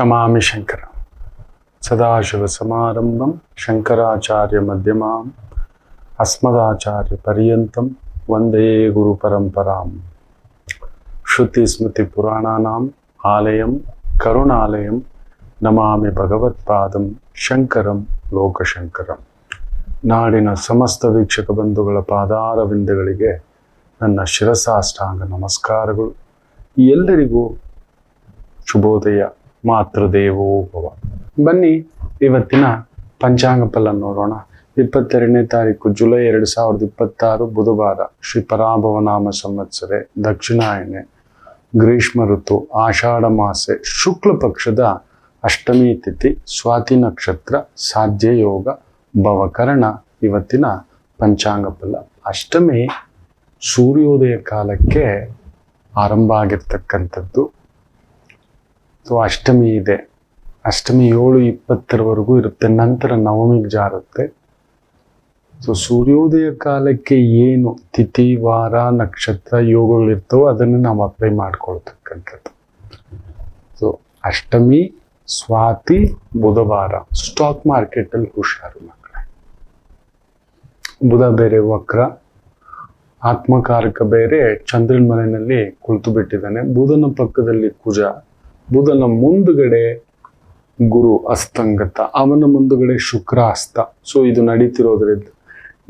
ನಮಾಮಿ ಶಂಕರ ಸದಾಶಿವ ಸಮಾರಂಭಂ ಶಂಕರಾಚಾರ್ಯ ಮಧ್ಯಮಾಂ ಅಸ್ಮದಾಚಾರ್ಯ ಪರ್ಯಂತಂ ವಂದೇ ಗುರು ಪರಂಪರಾಂ. ಶ್ರುತಿ ಸ್ಮೃತಿ ಪುರಾಣಾನಾಂ ಆಲಯಂ ಕರುಣಾಲಯಂ ನಮಾಮಿ ಭಗವತ್ಪಾದಂ ಶಂಕರಂ ಲೋಕಶಂಕರಂ. ನಾಡಿನ ಸಮಸ್ತ ವೀಕ್ಷಕ ಬಂಧುಗಳ ಪಾದಾರವಿಂದಗಳಿಗೆ ನನ್ನ ಶಿರಸಾಷ್ಟಾಂಗ ನಮಸ್ಕಾರಗಳು. ಎಲ್ಲರಿಗೂ ಶುಭೋದಯ. ಮಾತೃದೇವೋ ಭವ. ಬನ್ನಿ ಇವತ್ತಿನ ಪಂಚಾಂಗ ಫಲ ನೋಡೋಣ. 22ನೇ ತಾರೀಕು ಜುಲೈ 2026 ಬುಧವಾರ, ಶ್ರೀ ಪರಾಭವನಾಮ ಸಂವತ್ಸರೆ, ದಕ್ಷಿಣಾಯನೆ, ಗ್ರೀಷ್ಮ ಋತು, ಆಷಾಢ ಮಾಸೆ, ಶುಕ್ಲ ಪಕ್ಷದ ಅಷ್ಟಮಿ ತಿಥಿ, ಸ್ವಾತಿ ನಕ್ಷತ್ರ, ಸಾಧ್ಯ ಯೋಗ, ಭವಕರಣ. ಇವತ್ತಿನ ಪಂಚಾಂಗ ಫಲ. ಅಷ್ಟಮಿ ಸೂರ್ಯೋದಯ ಕಾಲಕ್ಕೆ ಆರಂಭ ಆಗಿರ್ತಕ್ಕಂಥದ್ದು. ಅಷ್ಟಮಿ ಇದೆ. ಅಷ್ಟಮಿ 7:20 ಇರುತ್ತೆ. ನಂತರ ನವಮಿಗೆ ಜಾರುತ್ತೆ. ಸೂರ್ಯೋದಯ ಕಾಲಕ್ಕೆ ಏನು ತಿಥಿ, ವಾರ, ನಕ್ಷತ್ರ, ಯೋಗಗಳಿರ್ತವೋ ಅದನ್ನು ನಾವು ಅಪ್ಲೈ ಮಾಡ್ಕೊಳ್ತಕ್ಕಂಥದ್ದು. ಅಷ್ಟಮಿ, ಸ್ವಾತಿ, ಬುಧವಾರ ಸ್ಟಾಕ್ ಮಾರ್ಕೆಟಲ್ಲಿ ಹುಷಾರು ಮಕ್ಕಳೇ. ಬುಧ ಬೇರೆ ವಕ್ರ, ಆತ್ಮಕಾರಕ ಬೇರೆ ಚಂದ್ರನ ಮನೆಯಲ್ಲಿ ಕುಳಿತು ಬಿಟ್ಟಿದ್ದಾನೆ. ಬುಧನ ಪಕ್ಕದಲ್ಲಿ ಕುಜ, ಬುಧನ ಮುಂದುಗಡೆ ಗುರು ಅಸ್ತಂಗತ, ಅವನ ಮುಂದುಗಡೆ ಶುಕ್ರ ಅಸ್ತ. ಇದು ನಡೀತಿರೋದ್ರಿಂದ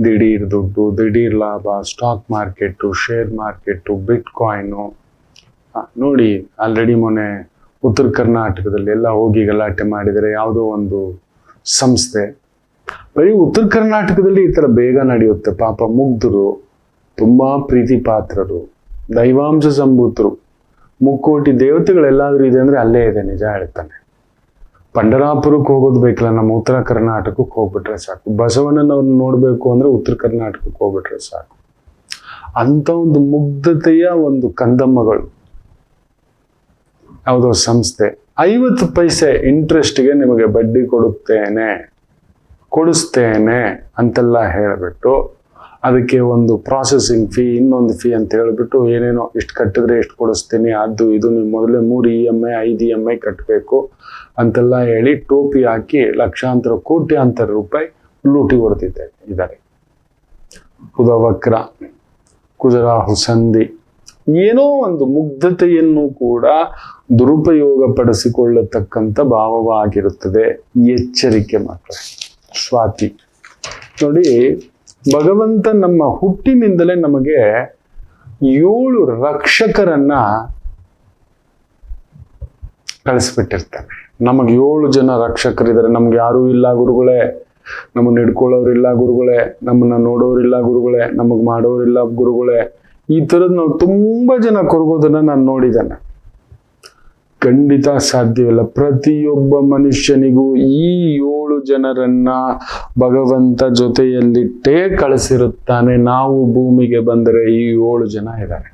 ದಿಢೀರ್ ದುಡ್ಡು, ದಿಢೀರ್ ಲಾಭ, ಸ್ಟಾಕ್ ಮಾರ್ಕೆಟು, ಶೇರ್ ಮಾರ್ಕೆಟು, ಬಿಟ್ ಕಾಯಿನು. ನೋಡಿ, ಆಲ್ರೆಡಿ ಮೊನ್ನೆ ಉತ್ತರ ಕರ್ನಾಟಕದಲ್ಲಿ ಎಲ್ಲ ಹೋಗಿ ಗಲಾಟೆ ಮಾಡಿದರೆ. ಯಾವುದೋ ಒಂದು ಸಂಸ್ಥೆ, ಬರೀ ಉತ್ತರ ಕರ್ನಾಟಕದಲ್ಲಿ ಈ ಥರ ಬೇಗ ನಡೆಯುತ್ತೆ. ಪಾಪ ಮುಗ್ಧರು, ತುಂಬಾ ಪ್ರೀತಿ ಪಾತ್ರರು, ದೈವಾಂಶ ಸಂಭೂತರು, ಮುಕ್ಕೋಟಿ ದೇವತೆಗಳೆಲ್ಲಾದ್ರೂ ಇದೆ ಅಂದ್ರೆ ಅಲ್ಲೇ ಇದೆ. ನಿಜ ಹೇಳ್ತಾನೆ. ಪಂಡರಾಪುರಕ್ಕೆ ಹೋಗೋದು ಬೇಕಲ್ಲ, ನಮ್ಮ ಉತ್ತರ ಕರ್ನಾಟಕಕ್ಕೆ ಹೋಗ್ಬಿಟ್ರೆ ಸಾಕು. ಬಸವಣ್ಣನವ್ರನ್ನ ನೋಡ್ಬೇಕು ಅಂದ್ರೆ ಉತ್ತರ ಕರ್ನಾಟಕಕ್ಕೆ ಹೋಗ್ಬಿಟ್ರೆ ಸಾಕು. ಅಂತ ಒಂದು ಮುಗ್ಧತೆಯ ಒಂದು ಕಂದಮ್ಮಗಳು. ಯಾವುದೋ ಸಂಸ್ಥೆ 50 ಪೈಸೆ ಇಂಟ್ರೆಸ್ಟ್ಗೆ ನಿಮಗೆ ಬಡ್ಡಿ ಕೊಡಿಸ್ತೇನೆ ಅಂತೆಲ್ಲ ಹೇಳ್ಬಿಟ್ಟು, ಅದಕ್ಕೆ ಒಂದು ಪ್ರಾಸೆಸಿಂಗ್ ಫೀ, ಇನ್ನೊಂದು ಫೀ ಅಂತ ಹೇಳ್ಬಿಟ್ಟು ಏನೇನೋ ಇಷ್ಟು ಕಟ್ಟಿದ್ರೆ ಎಷ್ಟು ಕೊಡಿಸ್ತೀನಿ, ಅದು ಇದು ನೀವು ಮೊದಲೇ 3 EMI 5 EMI ಕಟ್ಟಬೇಕು ಅಂತೆಲ್ಲ ಹೇಳಿ ಟೋಪಿ ಹಾಕಿ ಲಕ್ಷಾಂತರ ಕೋಟ್ಯಾಂತರ ರೂಪಾಯಿ ಲೂಟಿ ಹೊಡೆದಿದ್ದಾರೆ. ಬುಧ ವಕ್ರ, ಕುಜರಾಹು ಸಂಧಿ, ಏನೋ ಒಂದು ಮುಗ್ಧತೆಯನ್ನು ಕೂಡ ದುರುಪಯೋಗ ಪಡಿಸಿಕೊಳ್ಳತಕ್ಕಂಥ ಭಾವವಾಗಿರುತ್ತದೆ. ಎಚ್ಚರಿಕೆ ಮಕ್ಕಳೇ. ಸ್ವಾತಿ ನೋಡಿ, ಭಗವಂತ ನಮ್ಮ ಹುಟ್ಟಿನಿಂದಲೇ ನಮಗೆ 7 ರಕ್ಷಕರನ್ನ ಕಳಿಸ್ಬಿಟ್ಟಿರ್ತಾನೆ. ನಮಗೆ 7 ಜನ ರಕ್ಷಕರಿದ್ದಾರೆ. ನಮ್ಗೆ ಯಾರೂ ಇಲ್ಲ ಗುರುಗಳೇ, ನಮ್ಮನ್ನ ಹಿಡ್ಕೊಳ್ಳೋರಿಲ್ಲ ಗುರುಗಳೇ, ನಮ್ಮನ್ನ ನೋಡೋರಿಲ್ಲ ಗುರುಗಳೇ, ನಮಗ್ ಮಾಡೋರಿಲ್ಲ ಗುರುಗಳೇ. ಈ ಥರದ್ ನಾವು ತುಂಬಾ ಜನ ಕೊರಗೋದನ್ನ ನಾನು ನೋಡಿದ್ದೇನೆ. ಖಂಡಿತ ಸಾಧ್ಯವಿಲ್ಲ. ಪ್ರತಿಯೊಬ್ಬ ಮನುಷ್ಯನಿಗೂ ಈ 7 ಜನರನ್ನ ಭಗವಂತ ಜೊತೆಯಲ್ಲಿಟ್ಟೇ ಕಳಿಸಿರುತ್ತಾನೆ. ನಾವು ಭೂಮಿಗೆ ಬಂದರೆ ಈ 7 ಜನ ಇದ್ದಾರೆ.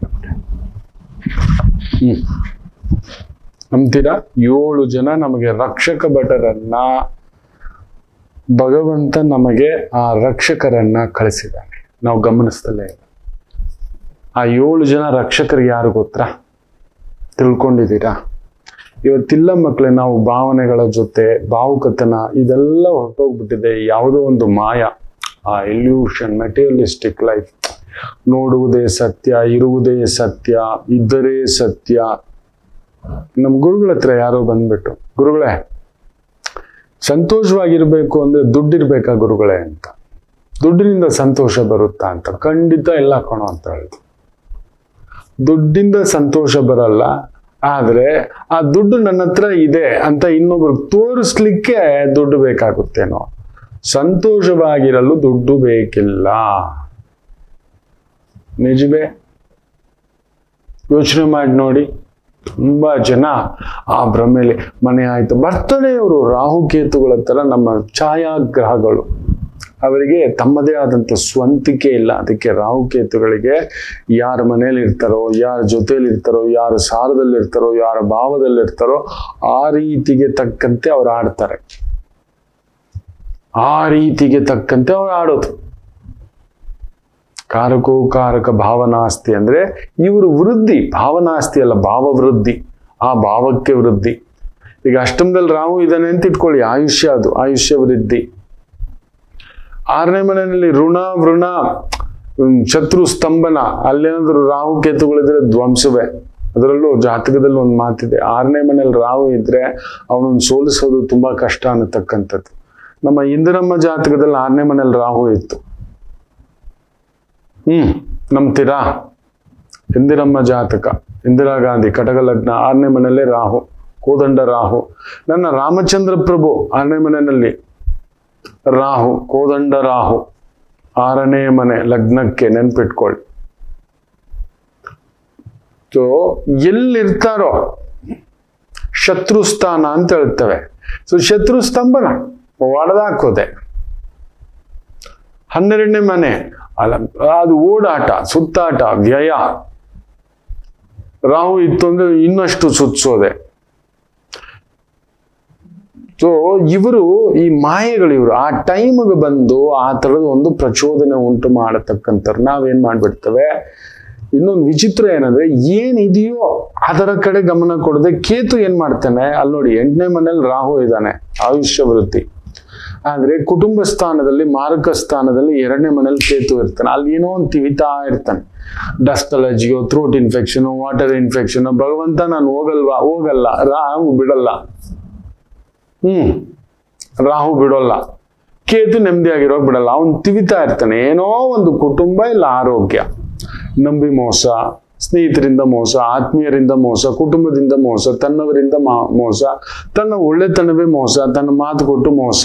ನಂಬ್ತೀರಾ? 7 ಜನ ನಮಗೆ ರಕ್ಷಕ ಭಟರನ್ನ ಭಗವಂತ ನಮಗೆ ಆ ರಕ್ಷಕರನ್ನ ಕಳಿಸಿದ್ದಾನೆ. ನಾವು ಗಮನಿಸ್ತಲೇ ಇಲ್ಲ. ಆ 7 ಜನ ರಕ್ಷಕರು ಯಾರು ಗೊತ್ತಾ? ತಿಳ್ಕೊಂಡಿದ್ದೀರಾ? ಇವತ್ತಿಲ್ಲ ಮಕ್ಕಳೇ. ನಾವು ಭಾವನೆಗಳ ಜೊತೆ ಭಾವುಕತನ ಇದೆಲ್ಲ ಹೊರಟೋಗ್ಬಿಟ್ಟಿದೆ. ಯಾವುದೋ ಒಂದು ಮಾಯ, ಆ ಎಲ್ಯೂಷನ್, ಮೆಟೀರಿಯಲಿಸ್ಟಿಕ್ ಲೈಫ್. ನೋಡುವುದೇ ಸತ್ಯ, ಇರುವುದೇ ಸತ್ಯ, ಇದ್ದರೆ ಸತ್ಯ. ನಮ್ಮ ಗುರುಗಳ ಹತ್ರ ಯಾರೋ ಬಂದ್ಬಿಟ್ಟು, ಗುರುಗಳೇ ಸಂತೋಷವಾಗಿರ್ಬೇಕು ಅಂದ್ರೆ ದುಡ್ಡಿರ್ಬೇಕಾ ಗುರುಗಳೇ ಅಂತ. ದುಡ್ಡಿನಿಂದ ಸಂತೋಷ ಬರುತ್ತಾ ಅಂತ. ಖಂಡಿತ ಇಲ್ಲ ಕಣೋ ಅಂತ ಹೇಳಿದ್ರು. ದುಡ್ಡಿಂದ ಸಂತೋಷ ಬರಲ್ಲ. ಆದ್ರೆ ಆ ದುಡ್ಡು ನನ್ನ ಹತ್ರ ಇದೆ ಅಂತ ಇನ್ನೊಬ್ರು ತೋರಿಸ್ಲಿಕ್ಕೆ ದುಡ್ಡು ಬೇಕಾಗುತ್ತೇನೋ. ಸಂತೋಷವಾಗಿರಲು ದುಡ್ಡು ಬೇಕಿಲ್ಲ. ನಿಜವೇ? ಯೋಚನೆ ಮಾಡಿ ನೋಡಿ. ತುಂಬಾ ಜನ ಆ ಭ್ರಮೆಯಲ್ಲಿ ಮನೆ ಆಯ್ತು ಬರ್ತಡೇ, ಅವರು ರಾಹುಕೇತುಗಳ ತರ ನಮ್ಮ ಛಾಯಾಗ್ರಹಗಳು. ಅವರಿಗೆ ತಮ್ಮದೇ ಆದಂಥ ಸ್ವಂತಿಕೆ ಇಲ್ಲ. ಅದಕ್ಕೆ ರಾಹುಕೇತುಗಳಿಗೆ ಯಾರ ಮನೇಲಿ ಇರ್ತಾರೋ, ಯಾರ ಜೊತೆಲಿ ಇರ್ತಾರೋ, ಯಾರ ಸಾರದಲ್ಲಿರ್ತಾರೋ, ಯಾರ ಭಾವದಲ್ಲಿರ್ತಾರೋ ಆ ರೀತಿಗೆ ತಕ್ಕಂತೆ ಅವ್ರು ಆಡ್ತಾರೆ. ಆ ರೀತಿಗೆ ತಕ್ಕಂತೆ ಅವ್ರು ಆಡೋದು. ಕಾರಕ ಭಾವನಾಸ್ತಿ ಅಂದ್ರೆ ಇವರು ವೃದ್ಧಿ, ಭಾವನಾಸ್ತಿ ಅಲ್ಲ, ಭಾವ ವೃದ್ಧಿ. ಆ ಭಾವಕ್ಕೆ ವೃದ್ಧಿ. ಈಗ ಅಷ್ಟಮದಲ್ಲಿ ರಾಹು ಇದ್ದಾನೆ ಅಂತ ಇಟ್ಕೊಳ್ಳಿ, ಆಯುಷ್ಯ, ಅದು ಆಯುಷ್ಯ ವೃದ್ಧಿ. 6ನೇ ಮನೆಯಲ್ಲಿ ಋಣ ವೃಣ ಶತ್ರು ಸ್ತಂಭನ, ಅಲ್ಲೇನಾದ್ರು ರಾಹು ಕೇತುಗಳಿದ್ರೆ ಧ್ವಂಸವೇ. ಅದರಲ್ಲೂ ಜಾತಕದಲ್ಲಿ ಒಂದು ಮಾತಿದೆ, 6ನೇ ಮನೆಯಲ್ಲಿ ರಾಹು ಇದ್ರೆ ಅವನನ್ನು ಸೋಲಿಸೋದು ತುಂಬಾ ಕಷ್ಟ ಅನ್ನತಕ್ಕಂಥದ್ದು. ನಮ್ಮ ಇಂದಿರಮ್ಮ ಜಾತಕದಲ್ಲಿ 6ನೇ ಮನೆಯಲ್ಲಿ ರಾಹು ಇತ್ತು. ನಂಬ್ತೀರಾ? ಇಂದಿರಮ್ಮ ಜಾತಕ, ಇಂದಿರಾ ಗಾಂಧಿ ಕಟಕ ಲಗ್ನ, 6ನೇ ಮನೆಯಲ್ಲೇ ರಾಹು, ಕೋದಂಡ ರಾಹು. ನನ್ನ ರಾಮಚಂದ್ರ ಪ್ರಭು 6ನೇ ಮನೆಯಲ್ಲಿ ರಾಹು, ಕೋದಂಡ ರಾಹು, 6ನೇ ಮನೆ ಲಗ್ನಕ್ಕೆ, ನೆನ್ಪಿಟ್ಕೊಳ್ಳಿ. ಸೊ ಎಲ್ಲಿರ್ತಾರೋ ಶತ್ರುಸ್ಥಾನ ಅಂತ ಹೇಳ್ತೇವೆ. ಸೊ ಶತ್ರು ಸ್ತಂಭನ ಒಡೆದಾಕೋದೆ. 12ನೇ ಮನೆ ಅಲ್ಲ, ಅದು ಓಡಾಟ, ಸುತ್ತಾಟ, ವ್ಯಯ. ರಾಹು ಇತ್ತು ಅಂದ್ರೆ ಇನ್ನಷ್ಟು ಸುತ್ಸೋದೆ. ಸೊ ಇವರು ಈ ಮಾಯೆಗಳು, ಇವರು ಆ ಟೈಮ್ಗೆ ಬಂದು ಆ ಥರದ ಒಂದು ಪ್ರಚೋದನೆ ಉಂಟು ಮಾಡತಕ್ಕಂಥವ್ರು. ನಾವೇನ್ ಮಾಡ್ಬಿಡ್ತೇವೆ, ಇನ್ನೊಂದು ವಿಚಿತ್ರ ಏನಂದ್ರೆ, ಏನಿದೆಯೋ ಅದರ ಕಡೆ ಗಮನ ಕೊಡದೆ ಕೇತು ಏನ್ ಮಾಡ್ತಾನೆ, ಅಲ್ಲಿ ನೋಡಿ 8ನೇ ಮನೇಲಿ ರಾಹು ಇದ್ದಾನೆ, ಆಯುಷ್ಯ ವೃದ್ಧಿ. ಆದ್ರೆ ಕುಟುಂಬ ಸ್ಥಾನದಲ್ಲಿ, ಮಾರಕ ಸ್ಥಾನದಲ್ಲಿ 2ನೇ ಮನೇಲಿ ಕೇತು ಇರ್ತಾನೆ. ಅಲ್ಲಿ ಏನೋ ಒಂದು ತಿವಿತಾ ಇರ್ತಾನೆ. ಡಸ್ಟ್ ಅಲರ್ಜಿಯೋ, ಥ್ರೋಟ್ ಇನ್ಫೆಕ್ಷನ್, ವಾಟರ್ ಇನ್ಫೆಕ್ಷನ್. ಭಗವಂತ ನಾನು ಹೋಗಲ್ಲ, ರಾಹು ಬಿಡಲ್ಲ. ರಾಹು ಬಿಡೋಲ್ಲ, ಕೇತು ನೆಮ್ಮದಿಯಾಗಿರೋ ಬಿಡಲ್ಲ. ಅವನು ತಿವಿತಾ ಇರ್ತಾನೆ, ಏನೋ ಒಂದು ಕುಟುಂಬ ಇಲ್ಲ ಆರೋಗ್ಯ. ನಂಬಿ ಮೋಸ, ಸ್ನೇಹಿತರಿಂದ ಮೋಸ, ಆತ್ಮೀಯರಿಂದ ಮೋಸ, ಕುಟುಂಬದಿಂದ ಮೋಸ, ತನ್ನವರಿಂದ ಮೋಸ, ತನ್ನ ಒಳ್ಳೆತನವೇ ಮೋಸ, ತನ್ನ ಮಾತು ಕೊಟ್ಟು ಮೋಸ.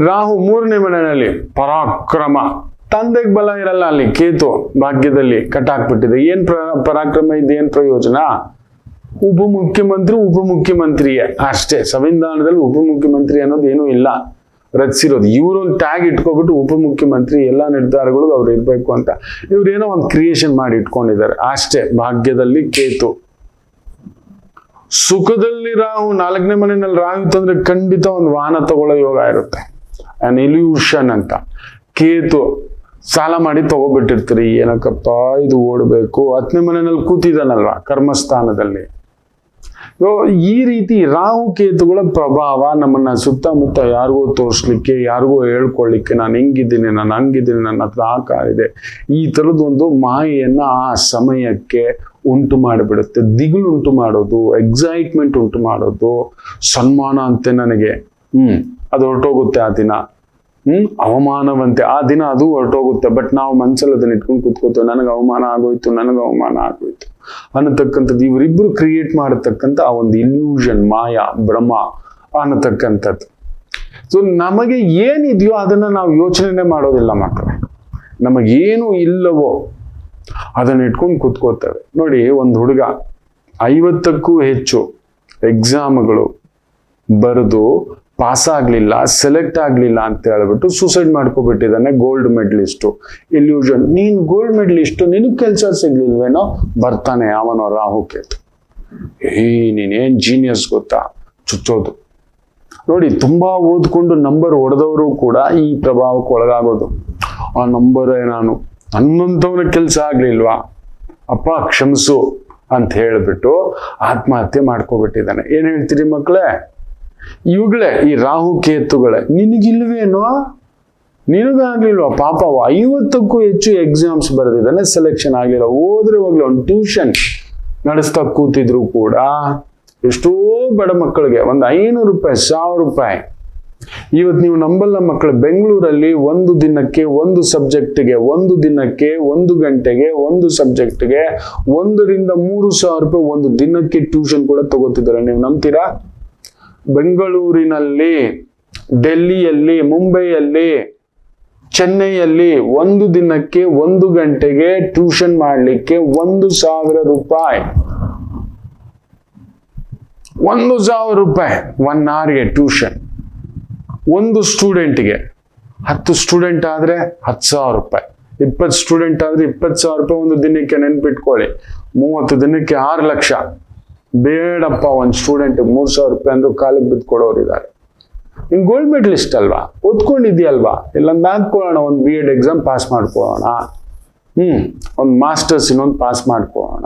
ರಾಹು 3ನೇ ಮನೆಯಲ್ಲಿ ಪರಾಕ್ರಮ, ತಂದೆಗೆ ಬಲ ಇರಲ್ಲ. ಅಲ್ಲಿ ಕೇತು ಭಾಗ್ಯದಲ್ಲಿ ಕಟ್ಟಾಕ್ಬಿಟ್ಟಿದೆ. ಏನ್ ಪರಾಕ್ರಮ ಇದೆ, ಏನ್ ಪ್ರಯೋಜನ? ಉಪಮುಖ್ಯಮಂತ್ರಿಯೇ ಅಷ್ಟೇ. ಸಂವಿಧಾನದಲ್ಲಿ ಉಪಮುಖ್ಯಮಂತ್ರಿ ಅನ್ನೋದು ಏನೂ ಇಲ್ಲ ರಚಿಸಿರೋದು. ಇವ್ರೊಂದು ಟ್ಯಾಗ್ ಇಟ್ಕೊಬಿಟ್ಟು ಉಪಮುಖ್ಯಮಂತ್ರಿ, ಎಲ್ಲಾ ನಿರ್ಧಾರಗಳಿಗೂ ಅವ್ರು ಇರ್ಬೇಕು ಅಂತ ಇವ್ರೇನೋ ಒಂದು ಕ್ರಿಯೇಷನ್ ಮಾಡಿ ಇಟ್ಕೊಂಡಿದ್ದಾರೆ ಅಷ್ಟೇ. ಭಾಗ್ಯದಲ್ಲಿ ಕೇತು. ಸುಖದಲ್ಲಿ ರಾಹು, 4ನೇ ಮನೆಯಲ್ಲಿ ರಾಹು ಇತ್ತಂದ್ರೆ ಖಂಡಿತ ಒಂದು ವಾಹನ ತಗೊಳ್ಳೋ ಯೋಗ ಇರುತ್ತೆ, ಅನ್ ಇಲ್ಯೂಷನ್ ಅಂತ. ಕೇತು ಸಾಲ ಮಾಡಿ ತಗೋಬಿಟ್ಟಿರ್ತೀರಿ, ಏನಕ್ಕಪ್ಪ ಇದು ಓಡಬೇಕು. 10ನೇ ಮನೆಯಲ್ಲಿ ಕೂತಿದ್ದಾನಲ್ವಾ ಕರ್ಮಸ್ಥಾನದಲ್ಲಿ. ಈ ರೀತಿ ರಾಹು ಕೇತುಗಳ ಪ್ರಭಾವ ನಮ್ಮನ್ನ ಸುತ್ತಮುತ್ತ ಯಾರಿಗೋ ತೋರಿಸ್ಲಿಕ್ಕೆ, ಯಾರಿಗೋ ಹೇಳ್ಕೊಳ್ಳಿಕ್ಕೆ, ನಾನು ಹಿಂಗಿದ್ದೀನಿ, ನಾನು ಹಂಗಿದ್ದೀನಿ, ನನ್ನ ಹತ್ರ ಆಕಾರ ಇದೆ, ಈ ತರದೊಂದು ಮಾಯೆಯನ್ನ ಆ ಸಮಯಕ್ಕೆ ಉಂಟು ಮಾಡಿಬಿಡುತ್ತೆ. ದಿಗುಲು ಉಂಟು ಮಾಡೋದು, ಎಕ್ಸೈಟ್ಮೆಂಟ್ ಉಂಟು ಮಾಡೋದು. ಸನ್ಮಾನ ಅಂತೆ ನನಗೆ, ಅದು ಹೊರಟೋಗುತ್ತೆ ಆ ದಿನ. ಅವಮಾನವಂತೆ ಆ ದಿನ, ಅದು ಹೊರಟೋಗುತ್ತೆ. ಬಟ್ ನಾವು ಮನ್ಸಲ್ಲಿ ಅದನ್ನ ಇಟ್ಕೊಂಡು ಕೂತ್ಕೋತೇವೆ, ನನಗೆ ಅವಮಾನ ಆಗೋಯ್ತು ಅನ್ನತಕ್ಕಂಥದ್ದು. ಇವರಿಬ್ರು ಕ್ರಿಯೇಟ್ ಮಾಡತಕ್ಕಂಥ ಆ ಒಂದು ಇಲ್ಯೂಷನ್, ಮಾಯಾ, ಭ್ರಮ ಅನ್ನತಕ್ಕಂಥದ್ದು. ಸೊ ನಮಗೆ ಏನಿದೆಯೋ ಅದನ್ನ ನಾವು ಯೋಚನೆ ಮಾಡೋದಿಲ್ಲ ಮಕ್ಕಳೇ. ನಮಗೇನು ಇಲ್ಲವೋ ಅದನ್ನ ಇಟ್ಕೊಂಡು ಕೂತ್ಕೋತೇವೆ. ನೋಡಿ, ಒಂದು ಹುಡುಗ 50ಕ್ಕೂ ಹೆಚ್ಚು ಎಕ್ಸಾಮ್ಗಳು ಬರೆದು ಪಾಸ್ ಆಗ್ಲಿಲ್ಲ, ಸೆಲೆಕ್ಟ್ ಆಗ್ಲಿಲ್ಲ ಅಂತ ಹೇಳ್ಬಿಟ್ಟು ಸೂಸೈಡ್ ಮಾಡ್ಕೊಬಿಟ್ಟಿದ್ದಾನೆ. Gold medalist. ಇಲ್ಯೂಷನ್, ನೀನ್ ಗೋಲ್ಡ್ ಮೆಡಲಿಸ್ಟು, ನಿನಗ್ ಕೆಲಸ ಸಿಗ್ಲಿಲ್ವೇನೋ, ಬರ್ತಾನೆ ಅವನೋ ರಾಹು ಕೇತು. ನೀನೇನ್ ಜೀನಿಯಸ್ ಗೊತ್ತಾ, ಚುಚ್ಚೋದು. ನೋಡಿ, ತುಂಬಾ ಓದ್ಕೊಂಡು ನಂಬರ್ ಹೊಡೆದವರು ಕೂಡ ಈ ಪ್ರಭಾವಕ್ಕೆ ಒಳಗಾಗೋದು. ಆ ನಂಬರೇ ನಾನು, ನನ್ನಂತವನ ಕೆಲಸ ಆಗ್ಲಿಲ್ವಾ, ಅಪ್ಪ ಕ್ಷಮಿಸು ಅಂತ ಹೇಳ್ಬಿಟ್ಟು ಆತ್ಮಹತ್ಯೆ ಮಾಡ್ಕೊಬಿಟ್ಟಿದ್ದಾನೆ. ಏನ್ ಹೇಳ್ತೀರಿ ಮಕ್ಕಳೇ? ಇವುಗಳೇ ಈ ರಾಹು ಕೇತುಗಳೇ. ನಿನಗಿಲ್ವೇನೋ, ನಿನಗಾಗ್ಲಿಲ್ವಾ ಪಾಪ. 50ಕ್ಕೂ ಹೆಚ್ಚು ಎಕ್ಸಾಮ್ಸ್ ಬರೆದಿದ್ದಾನೆ, ಸೆಲೆಕ್ಷನ್ ಆಗಿಲ್ಲ. ಹೋದ್ರೆ ಹೋಗ್ಲಿ, ಒಂದು ಟ್ಯೂಷನ್ ನಡೆಸ್ತಾ ಕೂತಿದ್ರು ಕೂಡ ಎಷ್ಟೋ ಬಡ ಮಕ್ಕಳಿಗೆ ಒಂದು 500 ರೂಪಾಯಿ, 1000 ರೂಪಾಯಿ. ಇವತ್ತು ನೀವು ನಂಬಲ್ಲ ಮಕ್ಕಳು, ಬೆಂಗಳೂರಲ್ಲಿ ಒಂದು ದಿನಕ್ಕೆ ಒಂದು ಸಬ್ಜೆಕ್ಟ್ಗೆ, ಒಂದು ದಿನಕ್ಕೆ 1 ಗಂಟೆಗೆ ಒಂದು ಸಬ್ಜೆಕ್ಟ್ಗೆ 1 ರಿಂದ 3,000 ರೂಪಾಯಿ ಒಂದು ದಿನಕ್ಕೆ ಟ್ಯೂಷನ್ ಕೂಡ ತಗೋತಿದ್ದಾರೆ. ನೀವು ನಂಬ್ತೀರಾ? ಬೆಂಗಳೂರಿನಲ್ಲಿ, ಡೆಲ್ಲಿಯಲ್ಲಿ, ಮುಂಬೈಯಲ್ಲಿ, ಚೆನ್ನೈಯಲ್ಲಿ ಒಂದು ದಿನಕ್ಕೆ 1 ಗಂಟೆಗೆ ಟ್ಯೂಷನ್ ಮಾಡ್ಲಿಕ್ಕೆ 1,000 ರೂಪಾಯಿ. 1,000 ರೂಪಾಯಿ 1 ಅವರ್ಗೆ ಟ್ಯೂಷನ್. ಒಂದು ಸ್ಟೂಡೆಂಟ್ಗೆ 10 ಸ್ಟೂಡೆಂಟ್ ಆದ್ರೆ 10,000 ರೂಪಾಯಿ. 20 ಸ್ಟೂಡೆಂಟ್ ಆದ್ರೆ 20,000 ರೂಪಾಯಿ ಒಂದು ದಿನಕ್ಕೆ. ನೆನ್ಪಿಟ್ಕೊಳ್ಳಿ, 30 ದಿನಕ್ಕೆ 6 ಲಕ್ಷ. ಬೇಡಪ್ಪ, ಒಂದು ಸ್ಟೂಡೆಂಟ್ 3,000 ರೂಪಾಯಿ ಅಂದ್ರೂ ಕಾಲಿಗೆ ಬಿದ್ದು ಕೊಡೋರಿದ್ದಾರೆ. ಇನ್ ಗೋಲ್ಡ್ ಮೆಡಲಿಸ್ಟ್ ಅಲ್ವಾ, ಓದ್ಕೊಂಡಿದ್ಯಲ್ವಾ, ಇಲ್ಲೊಂದು ಹಾಕೊಳ್ಳೋಣ, ಒಂದು B.Ed ಎಕ್ಸಾಮ್ ಪಾಸ್ ಮಾಡ್ಕೊಳ್ಳೋಣ. ಒಂದು ಮಾಸ್ಟರ್ಸ್ ಇನ್ನೊಂದು ಪಾಸ್ ಮಾಡ್ಕೊಳ್ಳೋಣ.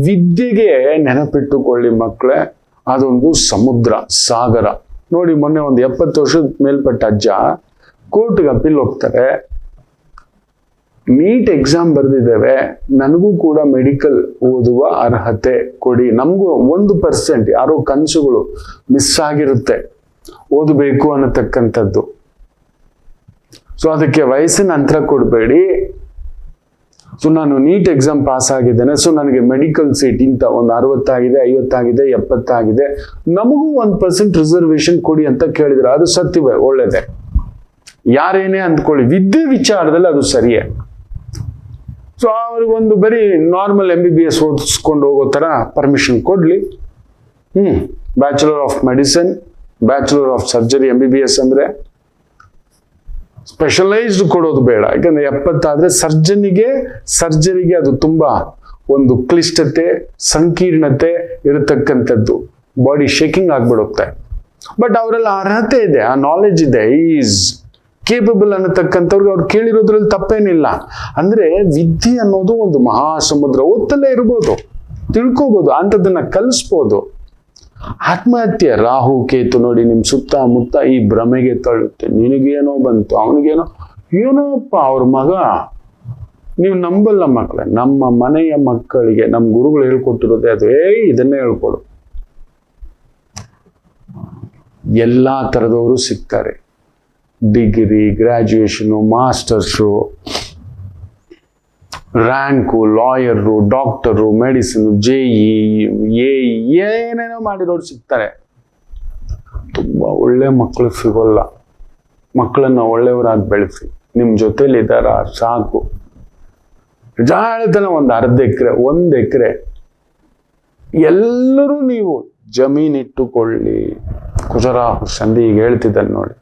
ವಿದ್ಯೆಗೆ ನೆನಪಿಟ್ಟುಕೊಳ್ಳಿ ಮಕ್ಕಳೇ, ಅದೊಂದು ಸಮುದ್ರ, ಸಾಗರ. ನೋಡಿ, ಮೊನ್ನೆ ಒಂದು 70 ವರ್ಷದ ಮೇಲ್ಪಟ್ಟ ಅಜ್ಜ ಕೋರ್ಟ್ಗೆ ಅಪೀಲ್ ಹೋಗ್ತಾರೆ. ನೀಟ್ ಎಕ್ಸಾಮ್ ಬರೆದಿದ್ದೇವೆ, ನನಗೂ ಕೂಡ ಮೆಡಿಕಲ್ ಓದುವ ಅರ್ಹತೆ ಕೊಡಿ. ನಮಗೂ 1% ಯಾರೋ ಕನಸುಗಳು ಮಿಸ್ ಆಗಿರುತ್ತೆ ಓದಬೇಕು ಅನ್ನತಕ್ಕಂಥದ್ದು. ಸೊ ಅದಕ್ಕೆ ವಯಸ್ಸಿನ ಅಂತರ ಕೊಡಬೇಡಿ. ಸೊ ನಾನು ನೀಟ್ ಎಕ್ಸಾಮ್ ಪಾಸ್ ಆಗಿದ್ದೇನೆ, ಸೊ ನನಗೆ ಮೆಡಿಕಲ್ ಸೀಟ್ ಇಂತ ಒಂದು 60 ಆಗಿದೆ, 50 ಆಗಿದೆ, 70 ಆಗಿದೆ, ನಮಗೂ 1% ರಿಸರ್ವೇಶನ್ ಕೊಡಿ ಅಂತ ಕೇಳಿದ್ರೆ ಅದು ಸತ್ಯವೇ, ಒಳ್ಳೇದೆ. ಯಾರೇನೇ ಅಂದ್ಕೊಳ್ಳಿ, ವಿದ್ಯೆ ವಿಚಾರದಲ್ಲಿ ಅದು ಸರಿಯೇ. ಸೊ ಅವ್ರಿಗೊಂದು ಬರೀ ನಾರ್ಮಲ್ MBBS ಓದಿಸ್ಕೊಂಡು ಹೋಗೋ ತರ ಪರ್ಮಿಷನ್ ಕೊಡ್ಲಿ. Bachelor of medicine, bachelor of surgery, MBBS ಅಂದ್ರೆ ಸ್ಪೆಷಲೈಸ್ಡ್ ಕೊಡೋದು ಬೇಡ. ಯಾಕಂದ್ರೆ 70 ಆದ್ರೆ ಸರ್ಜರಿಗೆ ಅದು ತುಂಬಾ ಒಂದು ಕ್ಲಿಷ್ಟತೆ, ಸಂಕೀರ್ಣತೆ ಇರತಕ್ಕಂಥದ್ದು, ಬಾಡಿ ಶೇಕಿಂಗ್ ಆಗ್ಬಿಡುತ್ತೆ. ಬಟ್ ಅವರೆಲ್ಲ ಅರ್ಹತೆ ಇದೆ, ಆ ನಾಲೆಜ್ ಇದೆ, ಈಸ್ ಕೇಪಬಲ್ ಅನ್ನತಕ್ಕಂಥವ್ರಿಗೆ ಅವ್ರು ಕೇಳಿರೋದ್ರಲ್ಲಿ ತಪ್ಪೇನಿಲ್ಲ. ಅಂದ್ರೆ ವಿದ್ಯೆ ಅನ್ನೋದು ಒಂದು ಮಹಾಸಮುದ್ರ, ಓದ್ತಲೇ ಇರ್ಬೋದು, ತಿಳ್ಕೋಬಹುದು, ಅಂಥದ್ದನ್ನ ಕಲಿಸ್ಬೋದು. ಆತ್ಮಹತ್ಯೆ, ರಾಹು ಕೇತು ನೋಡಿ ನಿಮ್ ಸುತ್ತಮುತ್ತ ಈ ಭ್ರಮೆಗೆ ತಳ್ಳುತ್ತೆ. ನಿನಗೇನೋ ಬಂತು, ಅವನಿಗೇನೋ, ಏನೋಪ್ಪ ಅವ್ರ ಮಗ. ನೀವು ನಂಬಲ್ಲ ಮಕ್ಕಳೇ, ನಮ್ಮ ಮನೆಯ ಮಕ್ಕಳಿಗೆ ನಮ್ಮ ಗುರುಗಳು ಹೇಳ್ಕೊಟ್ಟಿರೋದೇ ಅದು. ಇದನ್ನೇ ಹೇಳ್ಕೊಡು. ಎಲ್ಲಾ ತರದವರು ಸಿಗ್ತಾರೆ. Degree, graduation, masters, rank, lawyer, doctor, medicine, JEE, ಏನೇನೋ ಮಾಡಿರೋರು ಸಿಗ್ತಾರೆ. ತುಂಬಾ ಒಳ್ಳೆ ಮಕ್ಕಳು ಸಿಗೋಲ್ಲ. ಮಕ್ಕಳನ್ನ ಒಳ್ಳೆಯವರಾಗಿ ಬೆಳೆಸಿ, ನಿಮ್ ಜೊತೆಲಿ ಇದ್ದಾರ ಸಾಕು. ಜಾಳತನ ಒಂದು 1/2 ಎಕರೆ, 1 ಎಕರೆ ಎಲ್ಲರೂ ನೀವು ಜಮೀನಿಟ್ಟುಕೊಳ್ಳಿ. ಕುಜರಾಹು ಸಂಧಿ ಈಗ ಹೇಳ್ತಿದ್ದಾನೆ ನೋಡಿ,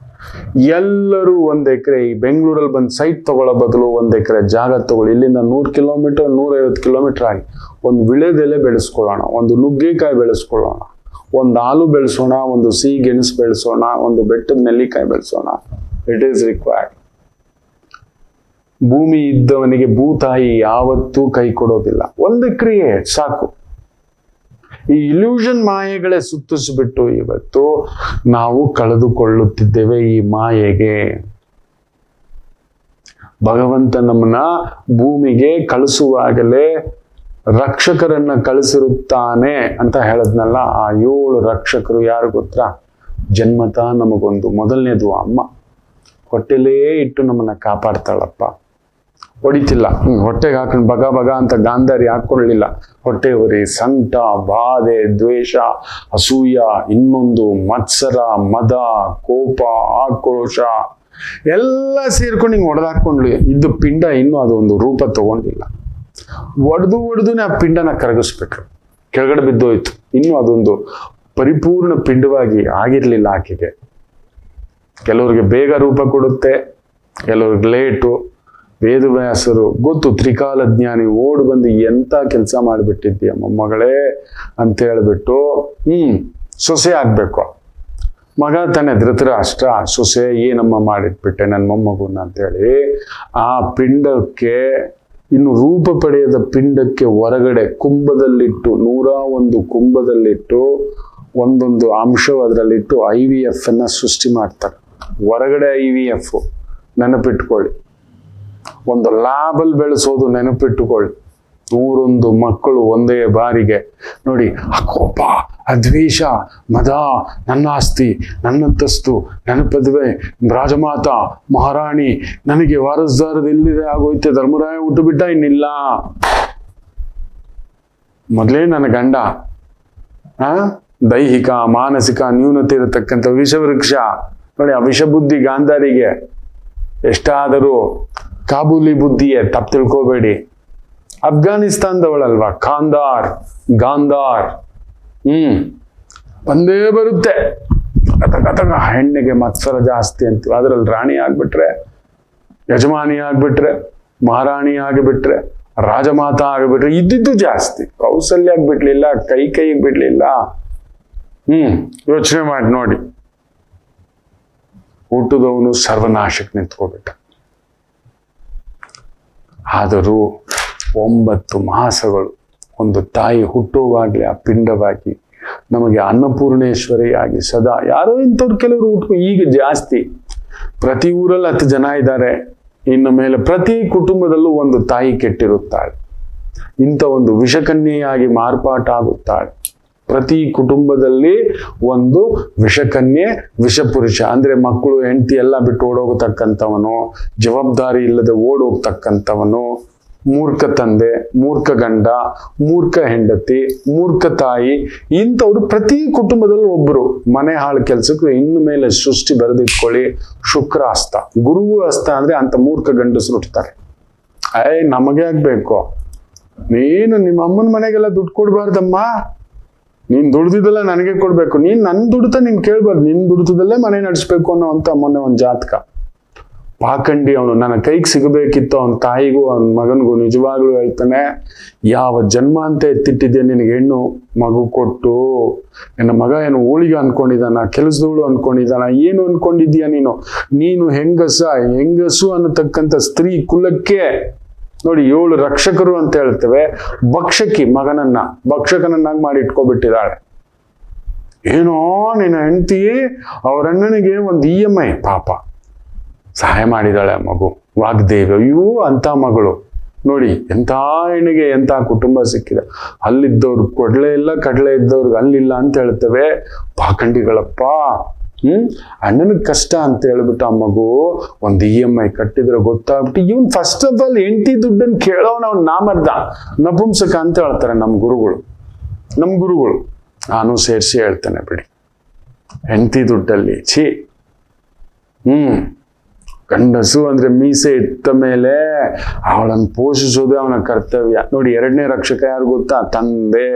ಎಲ್ಲರೂ 1 ಎಕರೆ ಈ ಬೆಂಗಳೂರಲ್ಲಿ ಬಂದು ಸೈಟ್ ತಗೊಳ್ಳೋ ಬದಲು 1 ಎಕರೆ ಜಾಗ ತಗೊಳ್ಳಿ. ಇಲ್ಲಿಂದ 100 ಕಿಲೋಮೀಟರ್, 150 ಕಿಲೋಮೀಟರ್ ಆಗಿ ಒಂದು ವಿಳೆದೆಲೆ ಬೆಳೆಸ್ಕೊಳ್ಳೋಣ, ಒಂದು ನುಗ್ಗೆಕಾಯಿ ಬೆಳೆಸ್ಕೊಳ್ಳೋಣ, ಒಂದು ಹಾಲು ಬೆಳೆಸೋಣ, ಒಂದು ಸಿಹಿ ಗೆಣಸು ಬೆಳೆಸೋಣ, ಒಂದು ಬೆಟ್ಟದ ನೆಲ್ಲಿಕಾಯಿ ಬೆಳೆಸೋಣ. It is required. ಭೂಮಿ ಇದ್ದವನಿಗೆ ಭೂತಾಯಿ ಯಾವತ್ತೂ ಕೈ ಕೊಡೋದಿಲ್ಲ. 1 ಎಕರೆ ಸಾಕು. ಈ ಇಲ್ಯೂಷನ್ ಮಾಯೆಗಳೇ ಸುತ್ತಿಸ್ಬಿಟ್ಟು ಇವತ್ತು ನಾವು ಕಳೆದುಕೊಳ್ಳುತ್ತಿದ್ದೇವೆ ಈ ಮಾಯೆಗೆ. ಭಗವಂತ ನಮ್ಮನ್ನ ಭೂಮಿಗೆ ಕಳಿಸುವಾಗಲೇ ರಕ್ಷಕರನ್ನ ಕಳಿಸಿರುತ್ತಾನೆ ಅಂತ ಹೇಳದ್ನಲ್ಲ. ಆ 7 ರಕ್ಷಕರು ಯಾರು ಗೊತ್ತಾ? ಜನ್ಮತ ನಮಗೊಂದು ಮೊದಲನೇದು ಅಮ್ಮ, ಹೊಟ್ಟೆಲೇ ಇಟ್ಟು ನಮ್ಮನ್ನ ಕಾಪಾಡ್ತಾಳಪ್ಪ. ಹೊಡಿತಿಲ್ಲ, ಹೊಟ್ಟೆಗೆ ಹಾಕೊಂಡು ಬಗ ಬಗ ಅಂತ ಗಾಂಧಾರಿ ಹಾಕೊಳ್ಳಿಲ್ಲ. ಹೊಟ್ಟೆ ಉರಿ, ಸಂಕಟ, ಬಾಧೆ, ದ್ವೇಷ, ಅಸೂಯ, ಇನ್ನೊಂದು ಮತ್ಸರ, ಮದ, ಕೋಪ, ಆಕ್ರೋಶ ಎಲ್ಲ ಸೇರ್ಕೊಂಡು ಹಿಂಗೆ ಹೊಡೆದಾಕೊಂಡ್ಲಿ. ಇದು ಪಿಂಡ ಇನ್ನೂ ಅದೊಂದು ರೂಪ ತಗೊಂಡಿಲ್ಲ. ಒಡೆದುನೇ ಆ ಪಿಂಡನ ಕರಗಿಸ್ಬಿಟ್ರು, ಕೆಳಗಡೆ ಬಿದ್ದೋಯ್ತು. ಇನ್ನೂ ಅದೊಂದು ಪರಿಪೂರ್ಣ ಪಿಂಡವಾಗಿ ಆಗಿರ್ಲಿಲ್ಲ ಆಕೆಗೆ. ಕೆಲವ್ರಿಗೆ ಬೇಗ ರೂಪ ಕೊಡುತ್ತೆ, ಕೆಲವ್ರಿಗೆ ಲೇಟು. ವೇದವ್ಯಾಸರು ಗೊತ್ತು, ತ್ರಿಕಾಲ ಜ್ಞಾನಿ, ಓಡ್ ಬಂದು ಎಂತ ಕೆಲಸ ಮಾಡಿಬಿಟ್ಟಿದ್ದೀಯ ಮೊಮ್ಮಗಳೇ ಅಂತ ಹೇಳ್ಬಿಟ್ಟು ಸೊಸೆ ಆಗ್ಬೇಕು. ಮಗ ತಾನೆ ಧೃತರಾಷ್ಟ್ರ, ಸೊಸೆ ಏನಮ್ಮ ಮಾಡಿಟ್ಬಿಟ್ಟೆ ನನ್ನ ಮೊಮ್ಮಗುನ ಅಂತೇಳಿ ಆ ಪಿಂಡಕ್ಕೆ, ಇನ್ನು ರೂಪ ಪಡೆಯದ ಪಿಂಡಕ್ಕೆ ಹೊರಗಡೆ ಕುಂಭದಲ್ಲಿಟ್ಟು, 101 ಕುಂಭದಲ್ಲಿಟ್ಟು ಒಂದೊಂದು ಅಂಶವು ಅದರಲ್ಲಿಟ್ಟು IVF ಅನ್ನ ಸೃಷ್ಟಿ ಮಾಡ್ತಾರೆ. ಹೊರಗಡೆ IVF ನೆನಪಿಟ್ಕೊಳ್ಳಿ. ಒಂದು ಲ್ಯಾಬಲ್ ಬೆಳೆಸೋದು ನೆನಪಿಟ್ಟುಕೊಳ್ಳಿ. 101 ಮಕ್ಕಳು ಒಂದೇ ಬಾರಿಗೆ ನೋಡಿ. ಆ ಕೋಪ, ಆ ದ್ವೇಷ, ಮದ, ನನ್ನ ಆಸ್ತಿ, ನನ್ನಂತಸ್ತು, ನನ್ನ ಪದವೆ, ರಾಜಮಾತ, ಮಹಾರಾಣಿ, ನನಗೆ ವಾರಸ್ದಾರದ ಎಲ್ಲಿದೆ ಆಗೋಯ್ತೆ, ಧರ್ಮರಾಯ ಹುಟ್ಟು ಬಿಟ್ಟ, ಇನ್ನಿಲ್ಲ, ಮೊದಲೇ ನನ್ನ ಗಂಡ. ದೈಹಿಕ ಮಾನಸಿಕ ನ್ಯೂನತೆ ಇರತಕ್ಕಂಥ ವಿಷವೃಕ್ಷ ನೋಡಿ. ಆ ವಿಷಬುದ್ಧಿ ಗಾಂಧಾರಿಗೆ ಎಷ್ಟಾದರೂ ಕಾಬೂಲಿ ಬುದ್ಧಿಯೇ, ತಪ್ಪು ತಿಳ್ಕೋಬೇಡಿ. ಅಫ್ಘಾನಿಸ್ತಾನದವಳಲ್ವಾ, ಗಾಂಧಾರ್. ಬಂದೇ ಬರುತ್ತೆ. ಹೆಣ್ಣಿಗೆ ಮತ್ಸರ ಜಾಸ್ತಿ ಅಂತೀವಿ. ಅದ್ರಲ್ಲಿ ರಾಣಿ ಆಗ್ಬಿಟ್ರೆ, ಯಜಮಾನಿ ಆಗ್ಬಿಟ್ರೆ, ಮಹಾರಾಣಿ ಆಗಿಬಿಟ್ರೆ, ರಾಜಮಾತ ಆಗಿಬಿಟ್ರೆ ಇದ್ದಿದ್ದು ಜಾಸ್ತಿ. ಕೌಸಲ್ಯ ಆಗ್ಬಿಡ್ಲಿಲ್ಲ, ಕೈಗೆ ಬಿಡ್ಲಿಲ್ಲ. ಯೋಚನೆ ಮಾಡಿ ನೋಡಿ. ಹುಟ್ಟುದವನು ಸರ್ವನಾಶಕ್ಕೆ ನಿಂತ್ಕೋಬಿಟ್ಟ. ಆದರೂ 9 ಮಾಸಗಳು ಒಂದು ತಾಯಿ ಹುಟ್ಟುವಾಗಲೇ ಆ ಪಿಂಡವಾಗಿ ನಮಗೆ ಅನ್ನಪೂರ್ಣೇಶ್ವರಿಯಾಗಿ ಸದಾ, ಯಾರೋ ಇಂಥವ್ರು ಕೆಲವರು ಈಗ ಜಾಸ್ತಿ, ಪ್ರತಿ ಊರಲ್ಲಿ 10 ಜನ ಇದ್ದಾರೆ, ಇನ್ನು ಮೇಲೆ ಪ್ರತಿ ಕುಟುಂಬದಲ್ಲೂ ಒಂದು ತಾಯಿ ಕೆಟ್ಟಿರುತ್ತಾಳೆ. ಇಂಥ ಒಂದು ವಿಷಕನ್ಯೆಯಾಗಿ ಮಾರ್ಪಾಟಾಗುತ್ತಾಳೆ. ಪ್ರತಿ ಕುಟುಂಬದಲ್ಲಿ ಒಂದು ವಿಷಕನ್ಯೆ, ವಿಷಪುರುಷ ಅಂದ್ರೆ ಮಕ್ಕಳು ಹೆಂಡತಿ ಎಲ್ಲ ಬಿಟ್ಟು ಓಡೋಗತಕ್ಕಂಥವನು, ಜವಾಬ್ದಾರಿ ಇಲ್ಲದೆ ಓಡೋಗ್ತಕ್ಕಂಥವನು, ಮೂರ್ಖ ತಂದೆ, ಮೂರ್ಖ ಗಂಡ, ಮೂರ್ಖ ಹೆಂಡತಿ, ಮೂರ್ಖ ತಾಯಿ, ಇಂಥವ್ರು ಪ್ರತಿ ಕುಟುಂಬದಲ್ಲೂ ಒಬ್ರು. ಮನೆ ಹಾಳು ಕೆಲಸಕ್ಕೆ ಇನ್ನು ಮೇಲೆ ಸೃಷ್ಟಿ ಬರೆದಿಟ್ಕೊಳ್ಳಿ, ಶುಕ್ರ ಹಸ್ತ, ಗುರುವು ಹಸ್ತ ಅಂದ್ರೆ ಅಂತ ಮೂರ್ಖ ಗಂಡಸರು ಹುಟ್ಟುತ್ತಾರೆ. ನಮಗೆ ಆಗ್ಬೇಕು, ನೀನು ನಿಮ್ಮ ಅಮ್ಮನ ಮನೆಗೆಲ್ಲ ದುಡ್ಡು ಕೊಡ್ಬಾರ್ದಮ್ಮ, ನೀನ್ ದುಡ್ದಿದ್ದೆಲ್ಲ ನನಗೆ ಕೊಡ್ಬೇಕು, ನೀನ್ ನನ್ ದುಡ್ತ ನೀನ್ ಕೇಳ್ಬಾರ್ದು, ನಿನ್ ದುಡ್ತದಲ್ಲೇ ಮನೆ ನಡೆಸ್ಬೇಕು ಅನ್ನೋ ಅಂತ ಮೊನ್ನೆ ಒಂದು ಜಾತಕ. ಪಾಖಂಡಿ ಅವನು, ನನ್ನ ಕೈಗೆ ಸಿಗಬೇಕಿತ್ತು ಅವನ ತಾಯಿಗೂ ಅವನ ಮಗನಿಗೂ. ನಿಜವಾಗ್ಲೂ ಹೇಳ್ತಾನೆ, ಯಾವ ಜನ್ಮ ಅಂತ ಎತ್ತಿಟ್ಟಿದ್ಯಾ ನಿನಗೆ ಹೆಣ್ಣು ಮಗು ಕೊಟ್ಟು, ನನ್ನ ಮಗ ಏನು ಊಳಿಗೆ ಅನ್ಕೊಂಡಿದ್ದಾನ, ಕೆಲಸದವಳು ಅನ್ಕೊಂಡಿದ್ದಾನ, ಏನು ಅನ್ಕೊಂಡಿದ್ಯಾ ನೀನು ಹೆಂಗಸು ಅನ್ನತಕ್ಕಂಥ ಸ್ತ್ರೀ ಕುಲಕ್ಕೆ ನೋಡಿ 7 ರಕ್ಷಕರು ಅಂತ ಹೇಳ್ತೇವೆ. ಭಕ್ಷಕಿ ಭಕ್ಷಕನನ್ನಾಗಿ ಮಾಡಿ ಇಟ್ಕೊಬಿಟ್ಟಿದ್ದಾಳೆ. ಏನೋ ನಿನ್ನ ಹೆಂಡತಿ ಅವರಣ್ಣನಿಗೆ ಒಂದು EMI ಪಾಪ ಸಹಾಯ ಮಾಡಿದಾಳೆ ಆ ಮಗು, ವಾಗ್ದೇವಿ. ಅಯ್ಯೋ ಅಂತ ಮಗಳು ನೋಡಿ, ಎಂಥ ಹೆಣ್ಣಿಗೆ ಎಂಥ ಕುಟುಂಬ ಸಿಕ್ಕಿದೆ. ಅಲ್ಲಿದ್ದವ್ರು ಕೊಡ್ಲೇ ಇಲ್ಲ, ಕಡಲೆ ಇದ್ದವ್ರಿಗೆ ಅಲ್ಲಿಲ್ಲ ಅಂತ ಹೇಳ್ತೇವೆ. ಪಾಖಂಡಿಗಳಪ್ಪ. ಅಣ್ಣನಿಗೆ ಕಷ್ಟ ಅಂತ ಹೇಳ್ಬಿಟ್ಟು ಆ ಮಗು ಒಂದು EMI ಕಟ್ಟಿದ್ರೆ ಗೊತ್ತಾಗ್ಬಿಟ್ಟು ಇವನ್ ಫಸ್ಟ್ ಆಫ್ ಆಲ್ ಹೆಂಡತಿ ದುಡ್ಡನ್ನು ಕೇಳೋನ್ ಅವ್ನು ನಾಮರ್ದ ನಪುಂಸಕ ಅಂತ ಹೇಳ್ತಾರೆ ನಮ್ಮ ಗುರುಗಳು. ನಾನು ಸೇರಿಸಿ ಹೇಳ್ತೇನೆ ಬಿಡಿ, ಹೆಂಡತಿ ದುಡ್ಡಲ್ಲಿ ಗಂಡಸು ಅಂದ್ರೆ ಮೀಸೆ ಇಟ್ಟ ಮೇಲೆ ಅವಳನ್ನು ಪೋಷಿಸೋದೇ ಅವನ ಕರ್ತವ್ಯ. ನೋಡಿ 2ನೇ ರಕ್ಷಕ ಯಾರು ಗೊತ್ತಾ? ತಂದೆ.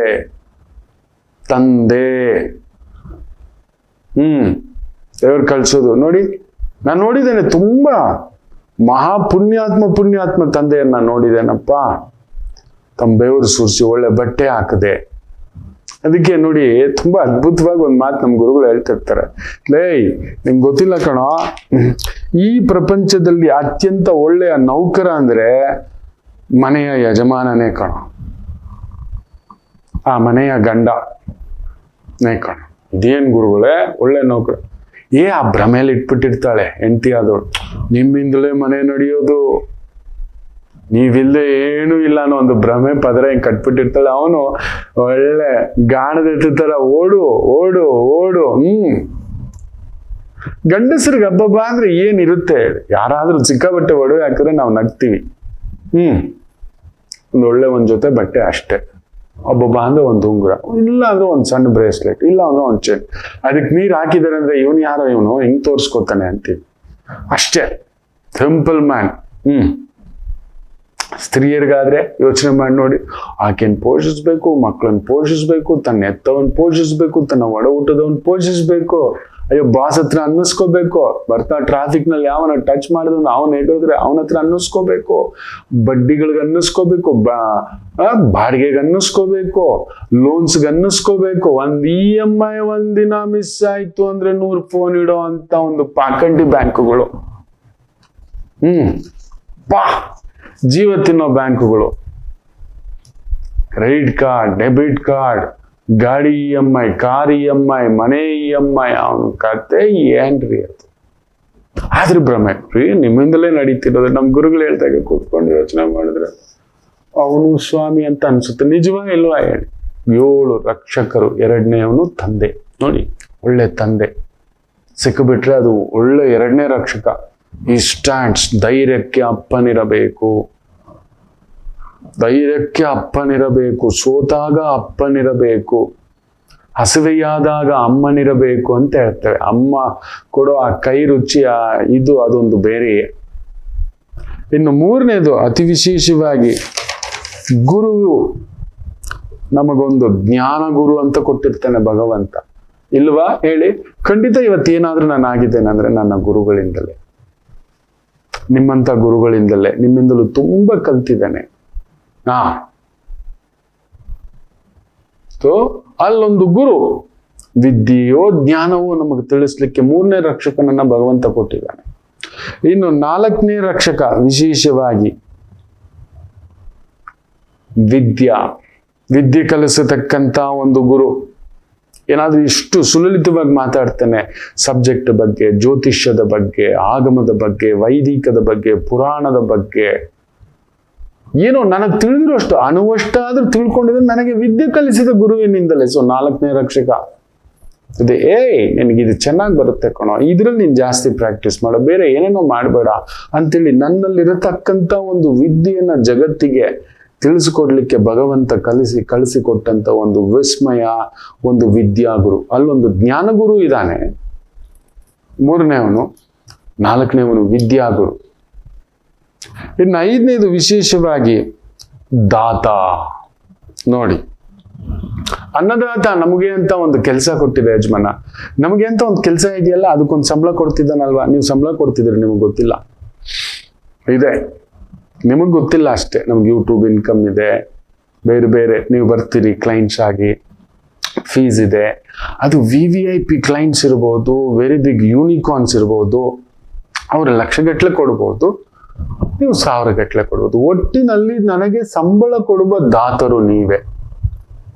ದೇವ್ರು ಕಳ್ಸೋದು ನೋಡಿ. ನಾನು ನೋಡಿದ್ದೇನೆ, ತುಂಬಾ ಪುಣ್ಯಾತ್ಮ ತಂದೆಯನ್ನ ನೋಡಿದ್ದೇನಪ್ಪ. ತಮ್ಮ ಬೆವರು ಸುರಿಸಿ ಒಳ್ಳೆ ಬಟ್ಟೆ ಹಾಕದೆ. ಅದಕ್ಕೆ ನೋಡಿ, ತುಂಬಾ ಅದ್ಭುತವಾಗಿ ಒಂದು ಮಾತು ನಮ್ಮ ಗುರುಗಳು ಹೇಳ್ತಿರ್ತಾರೆ. ನಿಮ್ಗೆ ಗೊತ್ತಿಲ್ಲ ಕಣೋ, ಈ ಪ್ರಪಂಚದಲ್ಲಿ ಅತ್ಯಂತ ಒಳ್ಳೆಯ ನೌಕರ ಅಂದ್ರೆ ಮನೆಯ ಯಜಮಾನನೇ ಕಣೋ, ಆ ಮನೆಯ ಗಂಡನೇ ಕಣೋ. ಇದೇನ್ ಗುರುಗಳೇ ಒಳ್ಳೆ ನೌಕರ? ಆ ಭ್ರಮೆಯಲ್ಲಿ ಇಟ್ಬಿಟ್ಟಿರ್ತಾಳೆ ಹೆಂಡತಿ ಆದವಳು, ನಿಮ್ಮಿಂದಲೇ ಮನೆ ನಡೆಯೋದು, ನೀವಿಲ್ಲದೆ ಏನೂ ಇಲ್ಲ ಅನ್ನೋ ಒಂದು ಭ್ರಮೆ ಪದರ ಹಿಂಗ್ ಕಟ್ಬಿಟ್ಟಿರ್ತಾಳೆ. ಅವನು ಒಳ್ಳೆ ಗಾಣದಿರ್ತಾರ, ಓಡು. ಗಂಡಸರಿಗೆ ಹಬ್ಬ ಅಂದ್ರೆ ಏನಿರುತ್ತೆ? ಯಾರಾದ್ರೂ ಸಿಕ್ಕಾಬಟ್ಟೆ ಒಡವೆ ಹಾಕಿದ್ರೆ ನಾವು ನಗ್ತೀವಿ. ಒಂದ್ ಜೊತೆ ಬಟ್ಟೆ ಅಷ್ಟೇ. ಒಬ್ಬೊಬ್ಬ ಅಂದ್ರೆ ಒಂದು ಉಂಗುರ, ಇಲ್ಲ ಅಂದ್ರೆ ಒಂದು ಸಣ್ಣ ಬ್ರೇಸ್ಲೆಟ್, ಇಲ್ಲ ಅಂದ್ರೆ ಒಂದು ಚೈನ್. ಅದಕ್ಕೆ ನೀರ್ ಹಾಕಿದಾರೆ ಅಂದ್ರೆ ಇವನು ಹೆಂಗ್ ತೋರ್ಸ್ಕೊತಾನೆ ಅಂತೀವಿ ಅಷ್ಟೇ. Simple man. ಸ್ತ್ರೀಯರಿಗಾದ್ರೆ ಯೋಚನೆ ಮಾಡಿ ನೋಡಿ, ಆಕೆನ್ ಪೋಷಿಸ್ಬೇಕು, ಮಕ್ಕಳನ್ನ ಪೋಷಿಸ್ಬೇಕು, ತನ್ನ ಎತ್ತವನ್ ಪೋಷಿಸ್ಬೇಕು, ತನ್ನ ಒಡ ಊಟದವನ್ ಪೋಷಿಸ್ಬೇಕು. ಅಯ್ಯೋ ಬಾಸ್ ಹತ್ರ ಅನ್ನಿಸ್ಕೋಬೇಕು, ಬರ್ತಾ ಟ್ರಾಫಿಕ್ ನಲ್ಲಿ ಯಾವನ ಟಚ್ ಮಾಡಿದ್ರೆ ಅವನ್ ಹೇಗಿದ್ರೆ ಅವನ ಹತ್ರ ಅನ್ನಿಸ್ಕೋಬೇಕು, ಬಡ್ಡಿಗಳಿಗೆ ಅನ್ನಿಸ್ಕೋಬೇಕು, ಬಾಡಿಗೆಗೆ ಅನ್ನಿಸ್ಕೋಬೇಕು, ಲೋನ್ಸ್ಗೆ ಅನ್ನಿಸ್ಕೋಬೇಕು. ಒಂದ್ EMI ಒಂದಿನ ಮಿಸ್ ಆಯ್ತು ಅಂದ್ರೆ 100 ಫೋನ್ ಇಡೋ ಅಂತ ಒಂದು ಪಾಖಂಡಿ ಬ್ಯಾಂಕುಗಳು, ಜೀವ ತಿನ್ನೋ ಬ್ಯಾಂಕುಗಳು. ಕ್ರೆಡಿಟ್ ಕಾರ್ಡ್, ಡೆಬಿಟ್ ಕಾರ್ಡ್, ಗಾಡಿ EMI, ಕಾರ್ EMI, ಮನೆ EMI. ಅವನ ಕತೆ ಏನ್ರಿ ಅದು? ಆದ್ರೆ ಭ್ರಮೆ ನಿಮ್ಮಿಂದಲೇ ನಡೀತಿರೋದು. ನಮ್ ಗುರುಗಳು ಹೇಳ್ದಾಗ ಕೂತ್ಕೊಂಡು ಯೋಚನೆ ಮಾಡಿದ್ರೆ ಅವನು ಸ್ವಾಮಿ ಅಂತ ಅನ್ಸುತ್ತೆ. ನಿಜವಾ ಇಲ್ವಾ ಹೇಳಿ? 7 ರಕ್ಷಕರು, 2ನೇವನು ತಂದೆ. ನೋಡಿ, ಒಳ್ಳೆ ತಂದೆ ಸಿಕ್ಕಿಬಿಟ್ರೆ ಅದು ಒಳ್ಳೆ 2ನೇ ರಕ್ಷಕ. ಈ ಸ್ಟ್ಯಾಂಡ್ಸ್, ಧೈರ್ಯಕ್ಕೆ ಅಪ್ಪನಿರಬೇಕು, ಸೋತಾಗ ಅಪ್ಪನಿರಬೇಕು, ಹಸಿವೆಯಾದಾಗ ಅಮ್ಮನಿರಬೇಕು ಅಂತ ಹೇಳ್ತೇವೆ. ಅಮ್ಮ ಕೊಡೋ ಆ ಕೈ ರುಚಿ, ಅದೊಂದು ಬೇರೆಯೇ. ಇನ್ನು 3ನೇದು ಅತಿ ವಿಶೇಷವಾಗಿ ಗುರು, ನಮಗೊಂದು ಜ್ಞಾನ ಗುರು ಅಂತ ಕೊಟ್ಟಿರ್ತಾನೆ ಭಗವಂತ. ಇಲ್ವಾ ಹೇಳಿ? ಖಂಡಿತ ಇವತ್ತೇನಾದ್ರೂ ನಾನು ಆಗಿದ್ದೇನೆ ಅಂದ್ರೆ ನನ್ನ ಗುರುಗಳಿಂದಲೇ, ನಿಮ್ಮಂತ ಗುರುಗಳಿಂದಲೇ, ನಿಮ್ಮಿಂದಲೂ ತುಂಬಾ ಕಲ್ತಿದ್ದೇನೆ. ಅಲ್ಲೊಂದು ಗುರು ವಿದ್ಯೆಯೋ ಜ್ಞಾನವೋ ನಮಗೆ ತಿಳಿಸ್ಲಿಕ್ಕೆ 3ನೇ ರಕ್ಷಕನನ್ನ ಭಗವಂತ ಕೊಟ್ಟಿದ್ದಾನೆ. ಇನ್ನು 4ನೇ ರಕ್ಷಕ ವಿಶೇಷವಾಗಿ ವಿದ್ಯೆ ಕಲಿಸತಕ್ಕಂತ ಒಂದು ಗುರು. ಏನಾದ್ರೂ ಇಷ್ಟು ಸುಲಲಿತವಾಗಿ ಮಾತಾಡ್ತಾನೆ ಸಬ್ಜೆಕ್ಟ್ ಬಗ್ಗೆ, ಜ್ಯೋತಿಷ್ಯದ ಬಗ್ಗೆ, ಆಗಮದ ಬಗ್ಗೆ, ವೈದಿಕದ ಬಗ್ಗೆ, ಪುರಾಣದ ಬಗ್ಗೆ. ಏನೋ ನನಗೆ ತಿಳಿದಿರೋ ಅಷ್ಟು ಅಣುವಷ್ಟಾದ್ರೂ ತಿಳ್ಕೊಂಡಿದ್ರೆ ನನಗೆ ವಿದ್ಯೆ ಕಲಿಸಿದ ಗುರುವಿನಿಂದಲೇ. ಸೊ 4ನೇ ರಕ್ಷಕ ಅದೇ, ನಿನಗಿದು ಚೆನ್ನಾಗಿ ಬರುತ್ತೆ ಕಣೋ, ಇದ್ರಲ್ಲಿ ನೀನು ಜಾಸ್ತಿ ಪ್ರಾಕ್ಟೀಸ್ ಮಾಡೋ, ಬೇರೆ ಏನೇನೋ ಮಾಡಬೇಡ ಅಂತೇಳಿ ನನ್ನಲ್ಲಿರತಕ್ಕಂಥ ಒಂದು ವಿದ್ಯೆಯನ್ನ ಜಗತ್ತಿಗೆ ತಿಳಿಸಿಕೊಡ್ಲಿಕ್ಕೆ ಭಗವಂತ ಕಳಿಸಿಕೊಟ್ಟಂತ ಒಂದು ವಿಸ್ಮಯ, ಒಂದು ವಿದ್ಯಾಗುರು. ಅಲ್ಲೊಂದು ಜ್ಞಾನಗುರು ಇದ್ದಾನೆ 3ನೇವನು, 4ನೇವನು ವಿದ್ಯಾಗುರು. ಇನ್ನು 5ನೇದು ವಿಶೇಷವಾಗಿ ದಾತ. ನೋಡಿ, ಅನ್ನದಾತ ನಮಗೆ ಅಂತ ಒಂದು ಕೆಲಸ ಕೊಟ್ಟಿದೆ ಯಜಮಾನ. ನಮಗೆ ಅಂತ ಒಂದು ಕೆಲಸ ಇದೆಯಲ್ಲ, ಅದಕ್ಕೊಂದು ಸಂಬಳ ಕೊಡ್ತಿದ್ದಾನಲ್ವಾ. ನೀವು ಸಂಬಳ ಕೊಡ್ತಿದ್ರಿ, ನಿಮಗೆ ಗೊತ್ತಿಲ್ಲ ಇದೆ, ನಿಮಗೆ ಗೊತ್ತಿಲ್ಲ ಅಷ್ಟೇ. ನಮ್ಗೆ ಯೂಟ್ಯೂಬ್ ಇನ್ಕಮ್ ಇದೆ, ಬೇರೆ ಬೇರೆ ನೀವು ಬರ್ತೀರಿ ಕ್ಲೈಂಟ್ಸ್ ಆಗಿ, ಫೀಸ್ ಇದೆ. ಅದು VVIP ಕ್ಲೈಂಟ್ಸ್ ಇರ್ಬೋದು, ವೆರಿ ಬಿಗ್ ಯೂನಿಕಾರ್ನ್ಸ್ ಇರ್ಬೋದು, ಅವ್ರ ಲಕ್ಷಗಟ್ಟಲೆ ಕೊಡ್ಬೋದು, ನೀವು 1000 ಗಟ್ಟಲೆ ಕೊಡ್ಬೋದು. ಒಟ್ಟಿನಲ್ಲಿ ನನಗೆ ಸಂಬಳ ಕೊಡುವ ದಾತರು ನೀವೇ,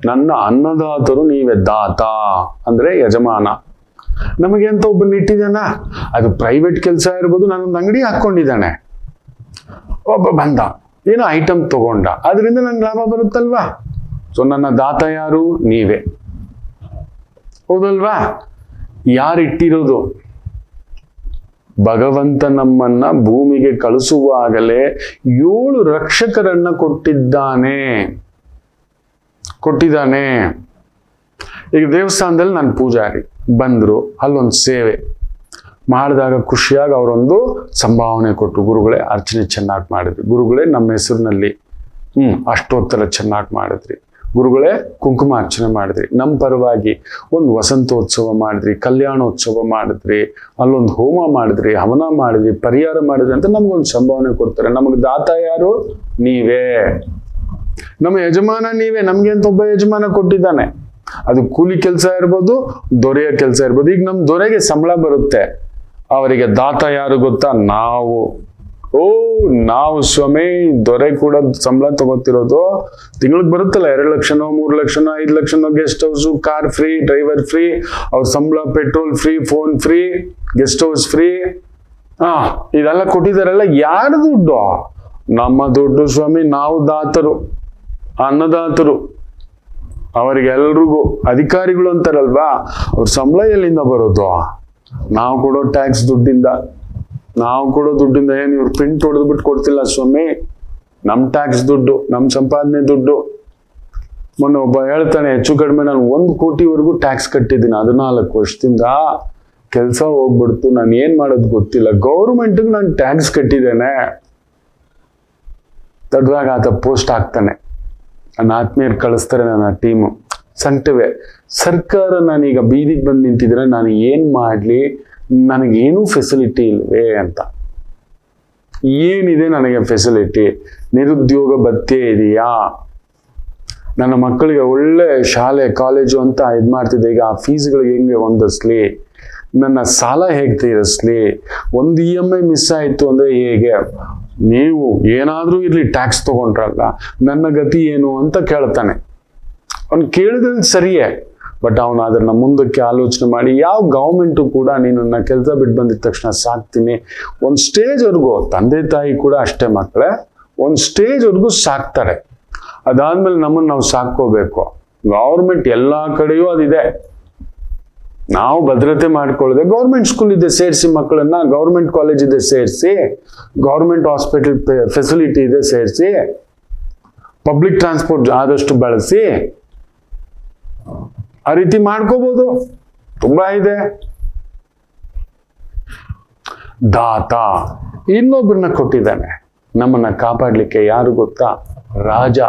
ನನ್ನ ಅನ್ನದಾತರು ನೀವೇ. ದಾತ ಅಂದ್ರೆ ಯಜಮಾನ. ನಮಗೆ ಅಂತ ಒಬ್ಬನ ಇಟ್ಟಿದ್ದಾನ, ಅದು ಪ್ರೈವೇಟ್ ಕೆಲಸ ಇರ್ಬೋದು, ನಾನೊಂದು ಅಂಗಡಿ ಹಾಕೊಂಡಿದ್ದಾನೆ, ಒಬ್ಬ ಬಂದ ಏನೋ ಐಟಮ್ ತಗೊಂಡ, ಅದರಿಂದ ನಂಗೆ ಲಾಭ ಬರುತ್ತಲ್ವಾ. ಸೊ ನನ್ನ ದಾತ ಯಾರು? ನೀವೇ, ಹೌದಲ್ವಾ? ಯಾರಿಟ್ಟಿರೋದು? ಭಗವಂತ ನಮ್ಮನ್ನ ಭೂಮಿಗೆ ಕಳಿಸುವಾಗಲೇ 7 ರಕ್ಷಕರನ್ನ ಕೊಟ್ಟಿದ್ದಾನೆ. ಈಗ ದೇವಸ್ಥಾನದಲ್ಲಿ ನಾನು ಪೂಜಾರಿ ಬಂದ್ರು, ಅಲ್ಲೊಂದು ಸೇವೆ ಮಾಡಿದಾಗ ಖುಷಿಯಾಗಿ ಅವರೊಂದು ಸಂಭಾವನೆ ಕೊಟ್ಟರು. ಗುರುಗಳೇ ಅರ್ಚನೆ ಚೆನ್ನಾಗಿ ಮಾಡಿದ್ರಿ, ಗುರುಗಳೇ ನಮ್ಮ ಹೆಸರಿನಲ್ಲಿ ಅಷ್ಟೋತ್ತರ ಚೆನ್ನಾಗಿ ಮಾಡಿದ್ರಿ, ಗುರುಗಳೇ ಕುಂಕುಮ ಅರ್ಚನೆ ಮಾಡಿದ್ರಿ, ನಮ್ಮ ಪರವಾಗಿ ಒಂದು ವಸಂತೋತ್ಸವ ಮಾಡಿದ್ರಿ, ಕಲ್ಯಾಣೋತ್ಸವ ಮಾಡಿದ್ರಿ, ಅಲ್ಲೊಂದು ಹೋಮ ಮಾಡಿದ್ರಿ, ಹವನ ಮಾಡಿದ್ರಿ, ಪರಿಹಾರ ಮಾಡಿದ್ರಿ ಅಂತ ನಮ್ಗೊಂದು ಸಂಭಾವನೆ ಕೊಡ್ತಾರೆ. ನಮಗೆ ದಾತ ಯಾರು? ನೀವೇ. ನಮ್ಮ ಯಜಮಾನ ನೀವೇ. ನಮ್ಗೆ ಅಂತ ಒಬ್ಬ ಯಜಮಾನ ಕೊಟ್ಟಿದ್ದಾನೆ. ಅದು ಕೂಲಿ ಕೆಲಸ ಇರ್ಬೋದು, ದೊರೆಯ ಕೆಲಸ ಇರ್ಬೋದು. ಈಗ ನಮ್ ದೊರೆಗೆ ಸಂಬಳ ಬರುತ್ತೆ, ಅವರಿಗೆ ದಾತ ಯಾರು ಗೊತ್ತಾ? ನಾವು ಸ್ವಾಮಿ. ದೊರೆ ಕೂಡ ಸಂಬಳ ತಗೋತಿರೋದು ತಿಂಗಳಿಗೆ ಬರುತ್ತಲ್ಲ, 2 ಲಕ್ಷನೋ 3 ಲಕ್ಷನೋ 5 ಲಕ್ಷನೋ, guest house, car free, driver free, ಅವ್ರ ಸಂಬಳ, petrol free, phone free, guest house free. ಇದೆಲ್ಲ ಕೊಟ್ಟಿದಾರಲ್ಲ, ಯಾರ ದುಡ್ಡು? ನಮ್ಮ ದುಡ್ಡು ಸ್ವಾಮಿ. ನಾವು ದಾತರು, ಅನ್ನದಾತರು. ಅವರಿಗೆಲ್ರಿಗೂ ಅಧಿಕಾರಿಗಳು ಅಂತಾರಲ್ವಾ, ಅವ್ರ ಸಂಬಳ ಎಲ್ಲಿಂದ ಬರೋದು? ನಾವು ಕೊಡೋ ಟ್ಯಾಕ್ಸ್ ದುಡ್ಡಿಂದ. ಏನು ಇವ್ರು ಪ್ರಿಂಟ್ ಹೊಡೆದು ಬಿಟ್ಟು ಕೊಡ್ತಿಲ್ಲ ಸ್ವಾಮಿ, ನಮ್ ಟ್ಯಾಕ್ಸ್ ದುಡ್ಡು, ನಮ್ ಸಂಪಾದನೆ ದುಡ್ಡು. ಮೊನ್ನೆ ಒಬ್ಬ ಹೇಳ್ತಾನೆ, ಹೆಚ್ಚು ಕಡಿಮೆ ನಾನು 1 ಕೋಟಿವರೆಗೂ ಟ್ಯಾಕ್ಸ್ ಕಟ್ಟಿದ್ದೀನಿ 14 ವರ್ಷದಿಂದ. ಕೆಲಸ ಹೋಗ್ಬಿಡ್ತು, ನಾನು ಏನ್ ಮಾಡೋದು ಗೊತ್ತಿಲ್ಲ, ಗೌರ್ಮೆಂಟ್ಗೆ ನಾನು ಟ್ಯಾಕ್ಸ್ ಕಟ್ಟಿದ್ದೇನೆ. ದೊಡ್ಡದಾಗ ಆತ ಪೋಸ್ಟ್ ಹಾಕ್ತಾನೆ, ನನ್ನ ಆತ್ಮೀಯರು ಕಳಿಸ್ತಾರೆ, ನನ್ನ ಟೀಮು. ಸಂಕಟವೇ, ಸರ್ಕಾರ ನಾನೀಗ ಬೀದಿಗೆ ಬಂದು ನಿಂತಿದ್ರೆ ನಾನು ಏನ್ ಮಾಡ್ಲಿ, ನನಗೇನು ಫೆಸಿಲಿಟಿ ಇಲ್ವೇ ಅಂತ. ಏನಿದೆ ನನಗೆ ಫೆಸಿಲಿಟಿ? ನಿರುದ್ಯೋಗ ಭತ್ಯೆ ಇದೆಯಾ? ನನ್ನ ಮಕ್ಕಳಿಗೆ ಒಳ್ಳೆ ಶಾಲೆ, ಕಾಲೇಜು ಅಂತ ಇದು ಮಾಡ್ತಿದ್ದೆ, ಈಗ ಆ ಫೀಸ್ಗಳಿಗೆ ಹೆಂಗೆ ಹೊಂದಿಸ್ಲಿ, ನನ್ನ ಸಾಲ ಹೇಗೆ ತೀರಿಸ್ಲಿ, ಒಂದು EMI ಮಿಸ್ ಆಯ್ತು ಅಂದ್ರೆ ಹೇಗೆ? ನೀವು ಏನಾದ್ರೂ ಇರ್ಲಿ ಟ್ಯಾಕ್ಸ್ ತಗೊಂಡ್ರಲ್ಲ, ನನ್ನ ಗತಿ ಏನು ಅಂತ ಕೇಳ್ತಾನೆ. ಅವ್ನು ಕೇಳಿದ್ರೆ ಸರಿಯೇ, ಬಟ್ ಅವನು ಅದನ್ನ ಮುಂದಕ್ಕೆ ಆಲೋಚನೆ ಮಾಡಿ, ಯಾವ ಗೌರ್ಮೆಂಟು ಕೂಡ ನೀನನ್ನ ಕೆಲಸ ಬಿಟ್ಟು ಬಂದಿದ ತಕ್ಷಣ ಸಾಕ್ತೀನಿ, ಒಂದು ಸ್ಟೇಜ್ವರೆಗೂ, ತಂದೆ ತಾಯಿ ಕೂಡ ಅಷ್ಟೇ ಮಕ್ಕಳೇ, ಒಂದು ಸ್ಟೇಜ್ವರೆಗೂ ಸಾಕ್ತಾರೆ. ಅದಾದ್ಮೇಲೆ ನಮ್ಮನ್ನು ನಾವು ಸಾಕೋಬೇಕು. ಗೌರ್ಮೆಂಟ್ ಎಲ್ಲಾ ಕಡೆಯೂ ಅದಿದೆ, ನಾವು ಭದ್ರತೆ ಮಾಡ್ಕೊಳ್ಳದೆ. ಗೌರ್ಮೆಂಟ್ ಸ್ಕೂಲ್ ಇದೆ ಸೇರಿಸಿ ಮಕ್ಕಳನ್ನ, ಗೌರ್ಮೆಂಟ್ ಕಾಲೇಜ್ ಇದೆ ಸೇರಿಸಿ, ಗೌರ್ಮೆಂಟ್ ಹಾಸ್ಪಿಟಲ್ ಫೆಸಿಲಿಟಿ ಇದೆ ಸೇರಿಸಿ, ಪಬ್ಲಿಕ್ ಟ್ರಾನ್ಸ್ಪೋರ್ಟ್ ಆದಷ್ಟು ಬಳಸಿ, ಆ ರೀತಿ ಮಾಡ್ಕೋಬಹುದು. ತುಂಬಾ ಇದೆ. ದಾತ ಇನ್ನೊಬ್ಬರನ್ನ ಕೊಟ್ಟಿದ್ದಾನೆ ನಮ್ಮನ್ನ ಕಾಪಾಡ್ಲಿಕ್ಕೆ. ಯಾರು ಗೊತ್ತಾ? ರಾಜ.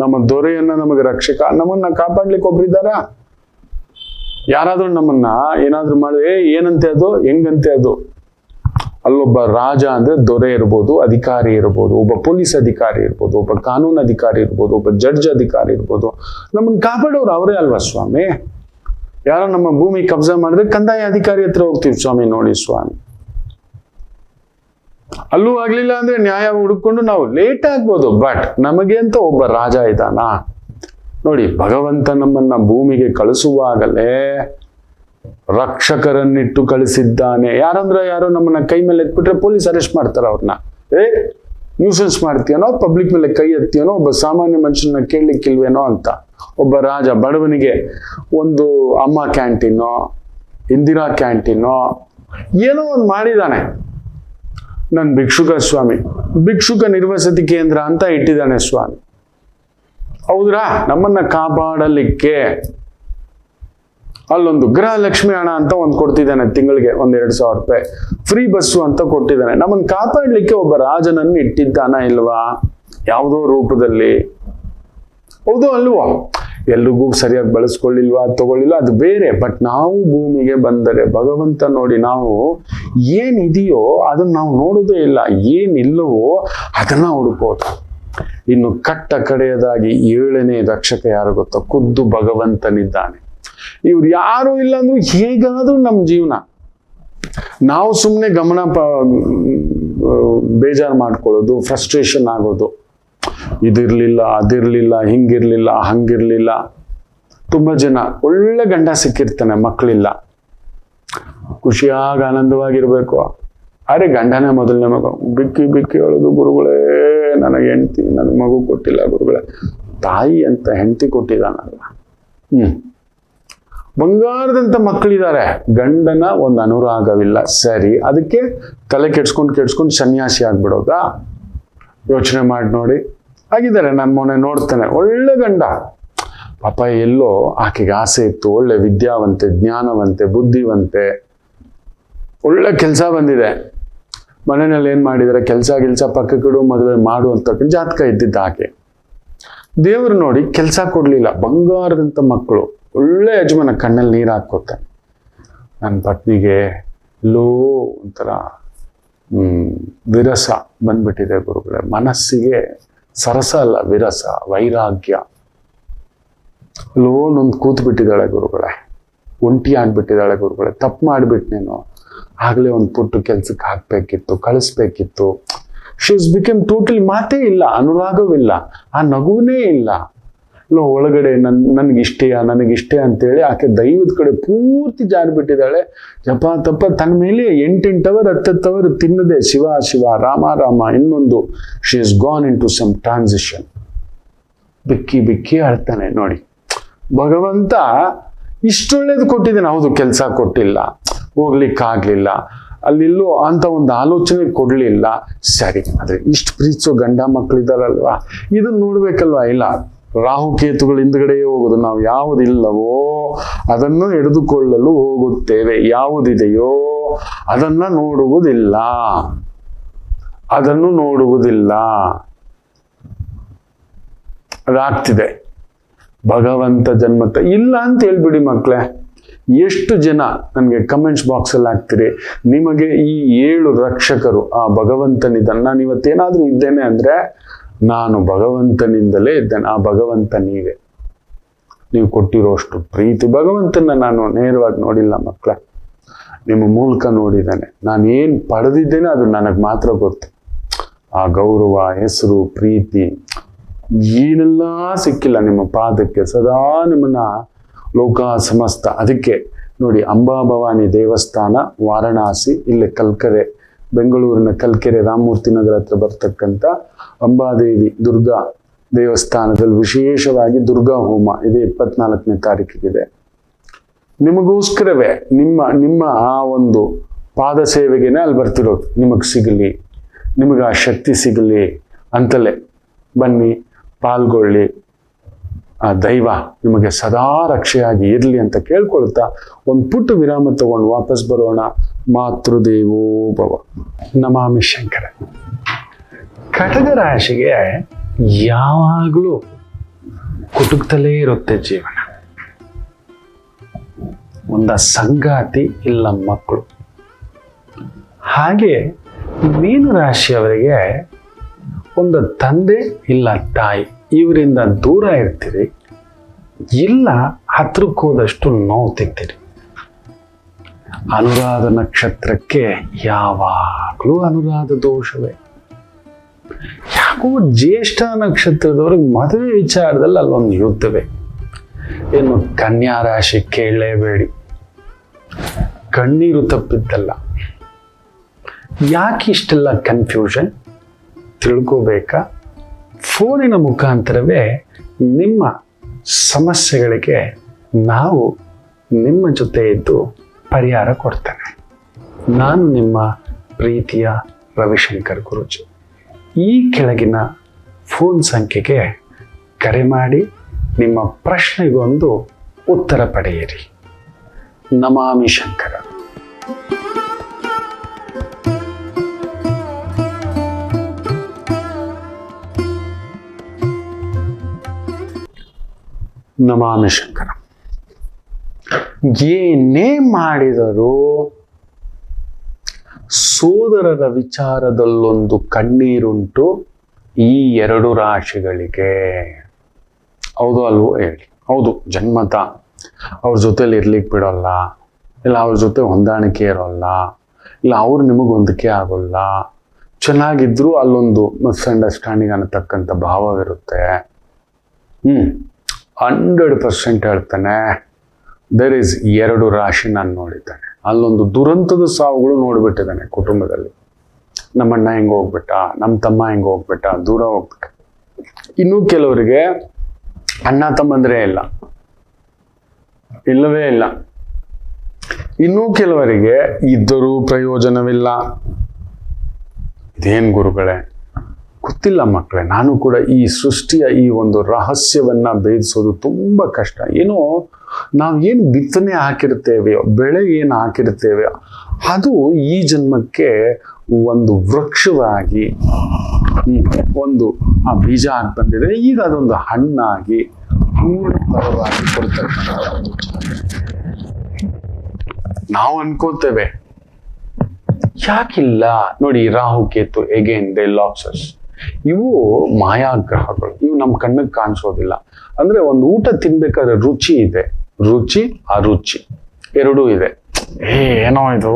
ನಮ್ಮ ದೊರೆಯನ್ನ, ನಮಗೆ ರಕ್ಷಕ, ನಮ್ಮನ್ನ ಕಾಪಾಡ್ಲಿಕ್ಕೆ ಒಬ್ರಿದ್ದಾರ? ಯಾರಾದ್ರೂ ನಮ್ಮನ್ನ ಏನಾದ್ರೂ ಮಾಡಿದ್ರೆ ಏನಂತೆ ಅದು, ಹೆಂಗಂತೆ ಅದು? ಅಲ್ಲೊಬ್ಬ ರಾಜ ಅಂದ್ರೆ ದೊರೆ ಇರ್ಬೋದು, ಅಧಿಕಾರಿ ಇರ್ಬೋದು, ಒಬ್ಬ ಪೊಲೀಸ್ ಅಧಿಕಾರಿ ಇರ್ಬೋದು, ಒಬ್ಬ ಕಾನೂನು ಅಧಿಕಾರಿ ಇರ್ಬೋದು, ಒಬ್ಬ ಜಡ್ಜ್ ಅಧಿಕಾರಿ ಇರ್ಬೋದು. ನಮ್ಮನ್ನ ಕಾಪಾಡೋರು ಅವರೇ ಅಲ್ವಾ ಸ್ವಾಮಿ? ಯಾರೋ ನಮ್ಮ ಭೂಮಿ ಕಬ್ಜಾ ಮಾಡಿದ್ರೆ ಕಂದಾಯ ಅಧಿಕಾರಿ ಹತ್ರ ಹೋಗ್ತೀವಿ, ಸ್ವಾಮಿ ನೋಡಿ ಸ್ವಾಮಿ ಅಲ್ಲೂ ಆಗ್ಲಿಲ್ಲ ಅಂದ್ರೆ ನ್ಯಾಯ ಹುಡುಕೊಂಡು ನಾವು ಲೇಟ್ ಆಗ್ಬೋದು, ಬಟ್ ನಮಗೆ ಅಂತ ಒಬ್ಬ ರಾಜ ಇದ್ದಾನ. ನೋಡಿ, ಭಗವಂತ ನಮ್ಮನ್ನ ಭೂಮಿಗೆ ಕಳಿಸುವಾಗಲೇ ರಕ್ಷಕರನ್ನಿಟ್ಟು ಕಳಿಸಿದ್ದಾನೆ. ಯಾರೋ ನಮ್ಮನ್ನ ಕೈ ಮೇಲೆ ಎತ್ಬಿಟ್ರೆ ಪೊಲೀಸ್ ಅರೆಸ್ಟ್ ಮಾಡ್ತಾರ ಅವ್ರನ್ನ. ನ್ಯೂಸೆನ್ಸ್ ಮಾಡ್ತೀಯನೋ, ಪಬ್ಲಿಕ್ ಮೇಲೆ ಕೈ ಎತ್ತೀಯನೋ, ಒಬ್ಬ ಸಾಮಾನ್ಯ ಮನುಷ್ಯನ ಕೇಳಲಿಕ್ಕಿಲ್ವೇನೋ ಅಂತ. ಒಬ್ಬ ರಾಜ ಬಡವನಿಗೆ ಒಂದು ಅಮ್ಮ ಕ್ಯಾಂಟೀನೋ, ಇಂದಿರಾ ಕ್ಯಾಂಟೀನೋ ಏನೋ ಒಂದು ಮಾಡಿದಾನೆ. ನನ್ನ ಭಿಕ್ಷುಕ ಸ್ವಾಮಿ, ಭಿಕ್ಷುಕ ನಿರ್ವಸತಿ ಕೇಂದ್ರ ಅಂತ ಇಟ್ಟಿದ್ದಾನೆ ಸ್ವಾಮಿ. ಹೌದ್ರಾ? ನಮ್ಮನ್ನ ಕಾಪಾಡಲಿಕ್ಕೆ ಅಲ್ಲೊಂದು ಗೃಹಲಕ್ಷ್ಮಿ ಹಣ ಅಂತ ಒಂದು ಕೊಡ್ತಿದ್ದಾನೆ, ತಿಂಗಳಿಗೆ 1,000-2,000 ರೂಪಾಯಿ ಫ್ರೀ ಬಸ್ಸು ಅಂತ ಕೊಟ್ಟಿದ್ದಾನೆ. ನಮ್ಮನ್ನು ಕಾಪಾಡಲಿಕ್ಕೆ ಒಬ್ಬ ರಾಜನನ್ನು ಇಟ್ಟಿದ್ದಾನ ಇಲ್ವಾ? ಯಾವುದೋ ರೂಪದಲ್ಲಿ. ಹೌದು ಅಲ್ವಾ? ಎಲ್ರಿಗೂ ಸರಿಯಾಗಿ ಬಳಸ್ಕೊಳ್ಳಿಲ್ವಾ, ತಗೊಳ್ಳಿಲ್ವಾ, ಅದು ಬೇರೆ. ಬಟ್ ನಾವು ಭೂಮಿಗೆ ಬಂದರೆ ಭಗವಂತ ನೋಡಿ, ನಾವು ಏನಿದೆಯೋ ಅದನ್ನ ನಾವು ನೋಡೋದೇ ಇಲ್ಲ, ಏನಿಲ್ಲವೋ ಅದನ್ನ ಹುಡುಕೋದು. ಇನ್ನು ಕಟ್ಟ ಕಡೆಯದಾಗಿ 7ನೇ ರಕ್ಷಕ ಯಾರು ಗೊತ್ತಾ? ಖುದ್ದು ಭಗವಂತನಿದ್ದಾನೆ. ಇವ್ರು ಯಾರು ಇಲ್ಲ ಅಂದ್ರೂ ಹೇಗಾದ್ರೂ ನಮ್ಮ ಜೀವನ ನಾವು ಸುಮ್ಮನೆ ಬೇಜಾರು ಮಾಡ್ಕೊಳ್ಳೋದು, ಫ್ರಸ್ಟ್ರೇಷನ್ ಆಗೋದು. ಇದಿರ್ಲಿಲ್ಲ, ಅದಿರ್ಲಿಲ್ಲ, ಹಿಂಗಿರ್ಲಿಲ್ಲ, ಹಂಗಿರ್ಲಿಲ್ಲ. ತುಂಬಾ ಜನ ಒಳ್ಳೆ ಗಂಡ ಸಿಕ್ಕಿರ್ತಾನೆ, ಮಕ್ಕಳಿಲ್ಲ, ಖುಷಿಯಾಗಿ ಆನಂದವಾಗಿರ್ಬೇಕು. ಅರೆ ಗಂಡನೇ ಮೊದಲನೇ ಮಗು, ಬಿಕ್ಕಿ ಬಿಕ್ಕಿ ಹೇಳೋದು, ಗುರುಗಳೇ ನನಗೆ ಹೆಂಡತಿ, ನನಗೆ ಮಗು ಕೊಟ್ಟಿಲ್ಲ ಗುರುಗಳೇ. ತಾಯಿ ಅಂತ ಹೆಂಡತಿ ಕೊಟ್ಟಿದ್ದಾನಲ್ಲ. ಬಂಗಾರದಂತ ಮಕ್ಕಳಿದ್ದಾರೆ, ಗಂಡನ ಒಂದು ಅನುರಾಗವಿಲ್ಲ. ಸರಿ, ಅದಕ್ಕೆ ತಲೆ ಕೆಡ್ಸ್ಕೊಂಡು ಸನ್ಯಾಸಿ ಆಗ್ಬಿಡೋದಾ? ಯೋಚನೆ ಮಾಡಿ ನೋಡಿ. ಆಗಿದ್ದಾರೆ, ನನ್ನ ಮೊನ್ನೆ ನೋಡ್ತಾನೆ, ಒಳ್ಳೆ ಗಂಡ, ಪಾಪ ಎಲ್ಲೋ ಆಕೆಗೆ ಆಸೆ ಇತ್ತು, ಒಳ್ಳೆ ವಿದ್ಯಾವಂತೆ, ಜ್ಞಾನವಂತೆ, ಬುದ್ಧಿವಂತೆ, ಒಳ್ಳೆ ಕೆಲಸ ಬಂದಿದೆ. ಮನೆಯಲ್ಲಿ ಏನ್ ಮಾಡಿದರೆ, ಕೆಲಸ ಪಕ್ಕಕ್ಕಿಡು, ಮದುವೆ ಮಾಡು ಅಂತ ಜಾತಕ ಇದ್ದಿದ್ದ ಆಕೆ. ದೇವರು ನೋಡಿ ಕೆಲಸ ಕೊಡ್ಲಿಲ್ಲ, ಬಂಗಾರದಂತ ಮಕ್ಕಳು, ಒಳ್ಳೆ ಯಜಮಾನ, ಕಣ್ಣಲ್ಲಿ ನೀರು ಹಾಕೋತಾನೆ. ನನ್ನ ಪತ್ನಿಗೆ ಎಲ್ಲೋ ಒಂಥರ ವಿರಸ ಬಂದ್ಬಿಟ್ಟಿದೆ ಗುರುಗಳೇ, ಮನಸ್ಸಿಗೆ ಸರಸ ಅಲ್ಲ, ವಿರಸ, ವೈರಾಗ್ಯ. ಎಲ್ಲೋ ನೊಂದು ಕೂತ್ ಬಿಟ್ಟಿದ್ದಾಳೆ ಗುರುಗಳೇ, ಒಂಟಿ ಆಗ್ಬಿಟ್ಟಿದ್ದಾಳೆ ಗುರುಗಳೇ, ತಪ್ಪು ಮಾಡ್ಬಿಟ್ನೇನೋ, ಆಗ್ಲೇ ಒಂದು ಪುಟ್ಟು ಕೆಲ್ಸಕ್ಕೆ ಹಾಕ್ಬೇಕಿತ್ತು, ಕಳಿಸ್ಬೇಕಿತ್ತು. ಶೀಸ್ ಬಿಕಮ್ ಟೋಟಲಿ, ಮಾತೇ ಇಲ್ಲ, ಅನುರಾಗವಿಲ್ಲ, ಆ ನಗುವೇ ಇಲ್ಲ. ಇಲ್ಲ ಒಳಗಡೆ ನನಗಿಷ್ಟೇ ಅಂತೇಳಿ ಆಕೆ ದೈವದ ಕಡೆ ಪೂರ್ತಿ ಜಾರಿಬಿಟ್ಟಿದ್ದಾಳೆ. ಜಪ ತಪ್ಪ ತನ್ನ ಮೇಲೆ 8 ಅವರ್ 10 ಅವರ್ ತಿನ್ನದೆ ಶಿವ ಶಿವ, ರಾಮ ರಾಮ, ಇನ್ನೊಂದು. She is gone into some transition. ಬಿಕ್ಕಿ ಅಳ್ತಾನೆ. ನೋಡಿ, ಭಗವಂತ ಇಷ್ಟೊಳ್ಳೇದು ಕೊಟ್ಟಿದ್ದಾನೆ. ಹೌದು, ಕೆಲಸ ಕೊಟ್ಟಿಲ್ಲ, ಹೋಗ್ಲಿಕ್ಕಾಗ್ಲಿಲ್ಲ, ಅಲ್ಲಿಲ್ಲೋ ಅಂತ ಒಂದು ಆಲೋಚನೆ ಕೊಡ್ಲಿಲ್ಲ. ಸರಿ, ಆದ್ರೆ ಇಷ್ಟು ಪ್ರೀತಿಸೋ ಗಂಡ ಮಕ್ಕಳಿದಾರಲ್ವಾ, ಇದನ್ನ ನೋಡ್ಬೇಕಲ್ವಾ? ಇಲ್ಲ, ರಾಹುಕೇತುಗಳು ಹಿಂದ್ಗಡೆ ಹೋಗುದು. ನಾವು ಯಾವುದಿಲ್ಲವೋ ಅದನ್ನು ಹಿಡಿದುಕೊಳ್ಳಲು ಹೋಗುತ್ತೇವೆ, ಯಾವುದಿದೆಯೋ ಅದನ್ನು ನೋಡುವುದಿಲ್ಲ. ಅದಾಗ್ತಿದೆ. ಭಗವಂತ ಜನ್ಮತ ಇಲ್ಲ ಅಂತ ಹೇಳ್ಬಿಡಿ ಮಕ್ಕಳೇ. ಎಷ್ಟು ಜನ ನನಗೆ ಕಮೆಂಟ್ಸ್ ಬಾಕ್ಸಲ್ಲಿ ಹಾಕ್ತೀರಿ, ನಿಮಗೆ ಈ 7 ರಕ್ಷಕರು ಆ ಭಗವಂತನಿದ್ದಾನೆ, ನಾನು ಇವತ್ತೇನಾದ್ರೂ ಇದ್ದೇನೆ ಅಂದ್ರೆ ನಾನು ಭಗವಂತನಿಂದಲೇ ಇದ್ದೇನೆ. ಆ ಭಗವಂತ ನೀವೇ. ನೀವು ಕೊಟ್ಟಿರೋಷ್ಟು ಪ್ರೀತಿ. ಭಗವಂತನ ನಾನು ನೇರವಾಗಿ ನೋಡಿಲ್ಲ ಮಕ್ಕಳ, ನಿಮ್ಮ ಮೂಲಕ ನೋಡಿದ್ದೇನೆ. ನಾನು ಏನು ಪಡೆದಿದ್ದೇನೆ ಅದು ನನಗೆ ಮಾತ್ರ ಗೊತ್ತು. ಆ ಗೌರವ, ಹೆಸರು, ಪ್ರೀತಿ ಏನೆಲ್ಲ ಸಿಕ್ಕಿಲ್ಲ ನಿಮ್ಮ ಪಾದಕ್ಕೆ. ಸದಾ ನಿಮ್ಮನ್ನ ಲೋಕ ಸಮಸ್ತ. ಅದಕ್ಕೆ ನೋಡಿ, ಅಂಬಾಭವಾನಿ ದೇವಸ್ಥಾನ ವಾರಣಾಸಿ, ಇಲ್ಲೇ ಕಲ್ಕೆರೆ, ಬೆಂಗಳೂರಿನ ಕಲ್ಕೆರೆ ರಾಮಮೂರ್ತಿ ನಗರ ಹತ್ರ ಬರ್ತಕ್ಕಂಥ ಅಂಬಾದೇವಿ ದುರ್ಗಾ ದೇವಸ್ಥಾನದಲ್ಲಿ ವಿಶೇಷವಾಗಿ ದುರ್ಗಾ ಹೋಮ ಇದೆ. 24ನೇ ತಾರೀಕಿಗಿದೆ. ನಿಮಗೋಸ್ಕರವೇ, ನಿಮ್ಮ ಆ ಒಂದು ಪಾದ ಸೇವೆಗೆನೆ ಅಲ್ಲಿ ಬರ್ತಿರೋದು. ನಿಮಗೆ ಸಿಗಲಿ, ನಿಮಗೆ ಆ ಶಕ್ತಿ ಸಿಗಲಿ ಅಂತಲೇ ಬನ್ನಿ, ಪಾಲ್ಗೊಳ್ಳಿ. ಆ ದೈವ ನಿಮಗೆ ಸದಾ ರಕ್ಷೆಯಾಗಿ ಇರಲಿ ಅಂತ ಕೇಳ್ಕೊಳ್ತಾ ಒಂದು ಪುಟ್ಟ ವಿರಾಮ ತಗೊಂಡು ವಾಪಸ್ ಬರೋಣ. ಮಾತೃದೇವೋ ಭವ. ನಮಾಮಿ ಶಂಕರ. ಕಟಕ ರಾಶಿಗೆ ಯಾವಾಗಲೂ ಕುಟುಕ್ತಲೇ ಇರುತ್ತೆ ಜೀವನ. ಒಂದ ಸಂಗಾತಿ ಇಲ್ಲ ಮಕ್ಕಳು. ಹಾಗೆ ಮೀನು ರಾಶಿಯವರಿಗೆ ಒಂದು ತಂದೆ ಇಲ್ಲ ತಾಯಿ, ಇವರಿಂದ ದೂರ ಇರ್ತೀರಿ, ಇಲ್ಲ ಹತ್ರಕ್ಕೆ ಹೋದಷ್ಟು ನೋವು ತಿಂತೀರಿ. ಅನುರಾಧ ನಕ್ಷತ್ರಕ್ಕೆ ಯಾವಾಗಲೂ ಅನುರಾಧ ದೋಷವೇ. ಯಾಕೋ ಜ್ಯೇಷ್ಠ ನಕ್ಷತ್ರದವ್ರಿಗೆ ಮದುವೆ ವಿಚಾರದಲ್ಲಿ ಅಲ್ಲೊಂದು ಯುದ್ಧವೇ. ಏನು ಕನ್ಯಾ ರಾಶಿ ಕೇಳಲೇಬೇಡಿ, ಕಣ್ಣೀರು ತಪ್ಪಿದ್ದಲ್ಲ. ಯಾಕೆ ಇಷ್ಟೆಲ್ಲ ಕನ್ಫ್ಯೂಷನ್ ತಿಳ್ಕೋಬೇಕಾ? ಫೋನಿನ ಮುಖಾಂತರವೇ ನಿಮ್ಮ ಸಮಸ್ಯೆಗಳಿಗೆ ನಾವು ನಿಮ್ಮ ಜೊತೆ ಇದ್ದು ಪರಿಹಾರ ಕೊಡ್ತೇನೆ. ನಾನು ನಿಮ್ಮ ಪ್ರೀತಿಯ ರವಿಶಂಕರ್ ಗುರೂಜಿ. ಈ ಕೆಳಗಿನ ಫೋನ್ ಸಂಖ್ಯೆಗೆ ಕರೆ ಮಾಡಿ ನಿಮ್ಮ ಪ್ರಶ್ನೆಗೊಂದು ಉತ್ತರ ಪಡೆಯಿರಿ. ನಮಾಮಿ ಶಂಕರ. ನಮಾಮಿ ಶಂಕರ. ಏನೇ ಮಾಡಿದರೂ ಸೋದರರ ವಿಚಾರದಲ್ಲೊಂದು ಕಣ್ಣೀರುಂಟು ಈ ಎರಡು ರಾಶಿಗಳಿಗೆ. ಹೌದು ಅಲ್ವೋ ಹೇಳಿ? ಹೌದು, ಜನ್ಮತ ಅವ್ರ ಜೊತೆಲಿ ಇರ್ಲಿಕ್ಕೆ ಬಿಡೋಲ್ಲ, ಇಲ್ಲ ಅವ್ರ ಜೊತೆ ಹೊಂದಾಣಿಕೆ ಇರೋಲ್ಲ, ಇಲ್ಲ ಅವ್ರು ನಿಮಗೆ ಹೊಂದಿಕೆ ಆಗೋಲ್ಲ. ಚೆನ್ನಾಗಿದ್ರು ಅಲ್ಲೊಂದು ಮಿಸ್ಅಂಡರ್ಸ್ಟ್ಯಾಂಡಿಂಗ್ ಅನ್ನತಕ್ಕಂಥ ಭಾವವಿರುತ್ತೆ. 100% ಹೇಳ್ತಾನೆ. ದೇರ್ ಈಸ್ ಎರಡು ರಾಶಿ ನಾನು ನೋಡಿದ್ದೇನೆ. ಅಲ್ಲೊಂದು ದುರಂತದ ಸಾವುಗಳು ನೋಡ್ಬಿಟ್ಟಿದ್ದಾನೆ ಕುಟುಂಬದಲ್ಲಿ. ನಮ್ಮಣ್ಣ ಹೆಂಗೆ ಹೋಗ್ಬಿಟ್ಟ, ನಮ್ಮ ತಮ್ಮ ಹೆಂಗೆ ಹೋಗ್ಬಿಟ್ಟ, ದೂರ ಹೋಗ್ಬಿಟ್ಟ. ಇನ್ನೂ ಕೆಲವರಿಗೆ ಅಣ್ಣ ತಮ್ಮಂದ್ರೆ ಇಲ್ಲವೇ ಇಲ್ಲ. ಇನ್ನೂ ಕೆಲವರಿಗೆ ಇದ್ದರೂ ಪ್ರಯೋಜನವಿಲ್ಲ. ಇದೇನು ಗುರುಗಳೇ ಗೊತ್ತಿಲ್ಲ ಮಕ್ಕಳೇ. ನಾನು ಕೂಡ ಈ ಸೃಷ್ಟಿಯ ಈ ಒಂದು ರಹಸ್ಯವನ್ನ ಭೇದಿಸೋದು ತುಂಬ ಕಷ್ಟ. ಏನೋ ನಾವು ಏನು ಬಿತ್ತನೆ ಹಾಕಿರ್ತೇವೆಯೋ, ಬೆಳೆ ಏನು ಹಾಕಿರ್ತೇವೆಯೋ ಅದು ಈ ಜನ್ಮಕ್ಕೆ ಒಂದು ವೃಕ್ಷವಾಗಿ ಒಂದು ಆ ಬೀಜ ಆಗಿ ಬಂದಿದೆ. ಈಗ ಅದೊಂದು ಹಣ್ಣಾಗಿ ಪೂರ್ಣ ಫಲವಾಗಿ ಕೊಡ್ತಕ್ಕಂಥ ನಾವು ಅನ್ಕೋತೇವೆ. ಯಾಕಿಲ್ಲ ನೋಡಿ, Rahu Ketu again they losses. ಇವು ಮಾಯಾಗ್ರಹಗಳು. ಇವು ನಮ್ಮ ಕಣ್ಣಿಗೆ ಕಾಣಿಸೋದಿಲ್ಲ. ಅಂದ್ರೆ ಒಂದು ಊಟ ತಿನ್ಬೇಕಾದ್ರೆ ರುಚಿ ಇದೆ, ರುಚಿ ಅರುಚಿ ಎರಡೂ ಇದೆ. ಏನೋ ಇದು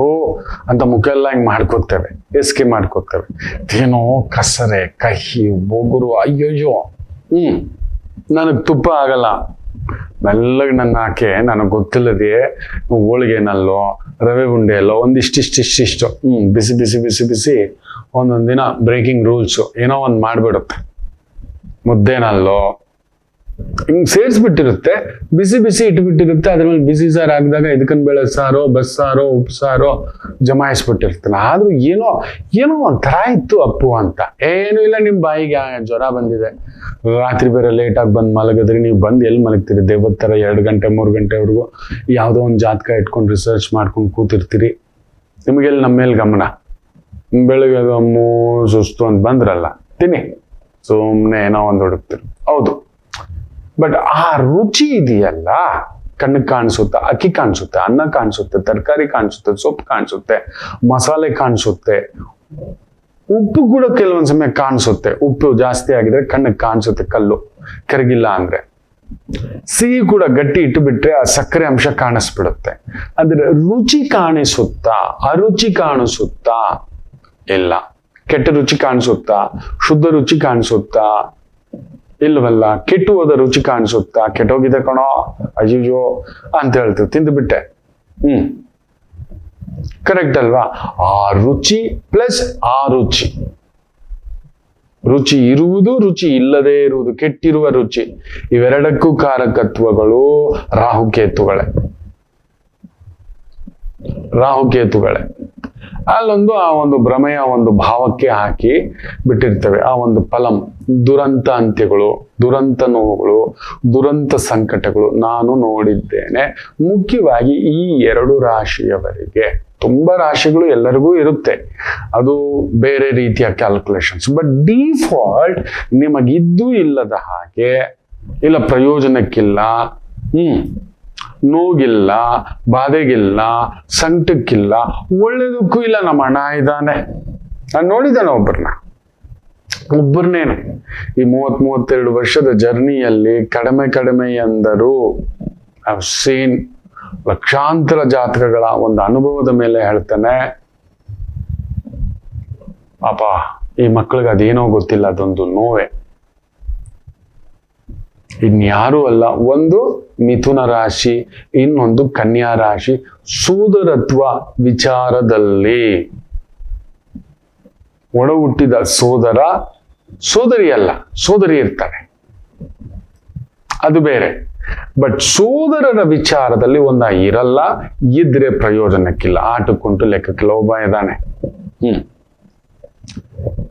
ಅಂತ ಮುಖ ಎಲ್ಲ ಹಿಂಗೆ ಮಾಡ್ಕೋತೇವೆ, ಎಸ್ಕೆ ಮಾಡ್ಕೋತೇವೆ. ಏನೋ ಕಸರೆ ಕಹಿ ಬೋಗುರು, ಅಯ್ಯೋಯ್ಯೋ ನನಗೆ ತುಪ್ಪ ಆಗಲ್ಲ, ಮೆಲ್ಲಗೆ ನನ್ನ ಹಾಕಿ ನನಗೆ ಗೊತ್ತಿಲ್ಲದೆ ಹೋಳಿಗೆನಲ್ಲೋ ರವೆ ಉಂಡೆಯಲ್ಲೋ ಒಂದಿಷ್ಟಿಷ್ಟು ಬಿಸಿ ಬಿಸಿ ಬಿಸಿ ಬಿಸಿ ಒಂದೊಂದು ದಿನ ಬ್ರೇಕಿಂಗ್ ರೂಲ್ಸು ಏನೋ ಒಂದು ಮಾಡಿಬಿಡುತ್ತೆ. ಮುದ್ದೆನಲ್ಲೋ ಹಿಂಗೆ ಸೇರಿಸ್ಬಿಟ್ಟಿರುತ್ತೆ, ಬಿಸಿ ಬಿಸಿ ಇಟ್ಬಿಟ್ಟಿರುತ್ತೆ. ಅದ್ರ ಮೇಲೆ ಬಿಸಿ ಸಾರು ಹಾಕಿದಾಗ ಇದಕ್ಕನ್ ಬೇಳೆ ಸಾರೋ ಬಸ್ಸಾರೋ ಉಪ್ಸಾರೋ ಜಮಾಯಿಸ್ಬಿಟ್ಟಿರ್ತಾನೆ. ಆದ್ರೂ ಏನೋ ಒಂಥರ ಇತ್ತು ಅಪ್ಪು ಅಂತ. ಏನೂ ಇಲ್ಲ, ನಿಮ್ಮ ಬಾಯಿಗೆ ಜ್ವರ ಬಂದಿದೆ, ರಾತ್ರಿ ಬೇರೆ ಲೇಟಾಗಿ ಬಂದು ಮಲಗಿದ್ರಿ, ನೀವು ಬಂದು ಎಲ್ಲಿ ಮಲಗ್ತೀರಿ? ದೇವದ ಥರ 2 ಗಂಟೆ 3 ಗಂಟೆವರೆಗೂ ಯಾವುದೋ ಒಂದು ಜಾತಕ ಇಟ್ಕೊಂಡು ರಿಸರ್ಚ್ ಮಾಡ್ಕೊಂಡು ಕೂತಿರ್ತೀರಿ. ನಿಮಗೆಲ್ಲಿ ನಮ್ಮ ಮೇಲೆ ಗಮನ? ಬೆಳಗ್ಗೆ ಅಮ್ಮು ಸುಸ್ತು ಅಂತ ಬಂದ್ರಲ್ಲ, ತಿನ್ನಿ ಸುಮ್ಮನೆ ಏನೋ ಒಂದು ಹುಡುಕ್ತಿರಿ. ಹೌದು, ಬಟ್ ಆ ರುಚಿ ಇದೆಯಲ್ಲ, ಕಣ್ಣಿಗೆ ಕಾಣಿಸುತ್ತೆ, ಅಕ್ಕಿ ಕಾಣಿಸುತ್ತೆ, ಅನ್ನ ಕಾಣಿಸುತ್ತೆ, ತರಕಾರಿ ಕಾಣಿಸುತ್ತೆ, ಸೊಪ್ಪು ಕಾಣಿಸುತ್ತೆ, ಮಸಾಲೆ ಕಾಣಿಸುತ್ತೆ, ಉಪ್ಪು ಕೂಡ ಕೆಲವೊಂದ್ ಸಮಯ ಕಾಣಿಸುತ್ತೆ. ಉಪ್ಪು ಜಾಸ್ತಿ ಆಗಿದ್ರೆ ಕಣ್ಣಿಗೆ ಕಾಣಿಸುತ್ತೆ, ಕಲ್ಲು ಕರಗಿಲ್ಲ ಅಂದ್ರೆ. ಸಿಹಿ ಕೂಡ ಗಟ್ಟಿ ಇಟ್ಟು ಬಿಟ್ರೆ ಆ ಸಕ್ಕರೆ ಅಂಶ ಕಾಣಿಸ್ಬಿಡುತ್ತೆ. ಆದ್ರೆ ರುಚಿ ಕಾಣಿಸುತ್ತಾ, ಅರುಚಿ ಕಾಣಿಸುತ್ತಾ? ಇಲ್ಲ. ಕೆಟ್ಟ ರುಚಿ ಕಾಣಿಸುತ್ತಾ? ಶುದ್ಧ ರುಚಿ ಕಾಣಿಸುತ್ತಾ? ಇಲ್ವಲ್ಲ. ಕೆಟ್ಟು ಹೋದ ರುಚಿ ಕಾಣಿಸುತ್ತಾ? ಕೆಟ್ಟೋಗಿದೆ ಕಣೋ, ಅಯ್ಯೋ ಅಂತ ಹೇಳ್ತೀವಿ, ತಿಂದುಬಿಟ್ಟೆ. ಕರೆಕ್ಟ್ ಅಲ್ವಾ? ಆ ರುಚಿ ಪ್ಲಸ್ ಆ ರುಚಿ, ರುಚಿ ಇರುವುದು, ರುಚಿ ಇಲ್ಲದೆ ಇರುವುದು, ಕೆಟ್ಟಿರುವ ರುಚಿ, ಇವೆರಡಕ್ಕೂ ಕಾರಕತ್ವಗಳು ರಾಹುಕೇತುಗಳೇ. ಅಲ್ಲೊಂದು ಆ ಒಂದು ಭ್ರಮೆಯ ಒಂದು ಭಾವಕ್ಕೆ ಹಾಕಿ ಬಿಟ್ಟಿರ್ತವೆ. ಆ ಒಂದು ಫಲಂ ದುರಂತ ಅಂತ್ಯಗಳು, ದುರಂತ ನೋವುಗಳು, ದುರಂತ ಸಂಕಟಗಳು ನಾನು ನೋಡಿದ್ದೇನೆ. ಮುಖ್ಯವಾಗಿ ಈ 2 ರಾಶಿಯವರಿಗೆ. ತುಂಬಾ ರಾಶಿಗಳು ಎಲ್ಲರಿಗೂ ಇರುತ್ತೆ, ಅದು ಬೇರೆ ರೀತಿಯ ಕ್ಯಾಲ್ಕುಲೇಷನ್ಸ್. ಬಟ್ ಡಿಫಾಲ್ಟ್ ನಿಮಗಿದ್ದು ಇಲ್ಲದ ಹಾಗೆ, ಇಲ್ಲ ಪ್ರಯೋಜನಕ್ಕಿಲ್ಲ, ನೋಗಿಲ್ಲ, ಬಾಧೆಗಿಲ್ಲ, ಸಂಕಟಕ್ಕಿಲ್ಲ, ಒಳ್ಳೇದಕ್ಕೂ ಇಲ್ಲ. ನಮ್ಮ ಅಣ್ಣ ಇದ್ದಾನೆ, ನಾನು ನೋಡಿದ್ದಾನೆ ಒಬ್ಬರನ್ನೇನು ಈ 30-32 ವರ್ಷದ ಜರ್ನಿಯಲ್ಲಿ ಕಡಿಮೆ ಎಂದರು I've seen ಲಕ್ಷಾಂತರ ಜಾತಕಗಳ ಒಂದು ಅನುಭವದ ಮೇಲೆ ಹೇಳ್ತಾನೆ, ಪಾಪ ಈ ಮಕ್ಕಳಿಗೆ ಅದೇನೋ ಗೊತ್ತಿಲ್ಲ, ಅದೊಂದು ನೋವೆ. ಇನ್ಯಾರೂ ಅಲ್ಲ, ಒಂದು ಮಿಥುನ ರಾಶಿ, ಇನ್ನೊಂದು ಕನ್ಯಾ ರಾಶಿ. ಸೋದರತ್ವ ವಿಚಾರದಲ್ಲಿ ಒಡ ಹುಟ್ಟಿದ ಸೋದರ, ಸೋದರಿ ಅಲ್ಲ, ಸೋದರಿ ಇರ್ತಾರೆ, ಅದು ಬೇರೆ. ಬಟ್ ಸೋದರರ ವಿಚಾರದಲ್ಲಿ ಒಂದ ಇರಲ್ಲ, ಇದ್ರೆ ಪ್ರಯೋಜನಕ್ಕಿಲ್ಲ, ಆಟಕ್ಕುಂಟು ಲೆಕ್ಕಕ್ಕಿಲ್ಲ. ಒಬ್ಬ ಇದ್ದಾನೆ,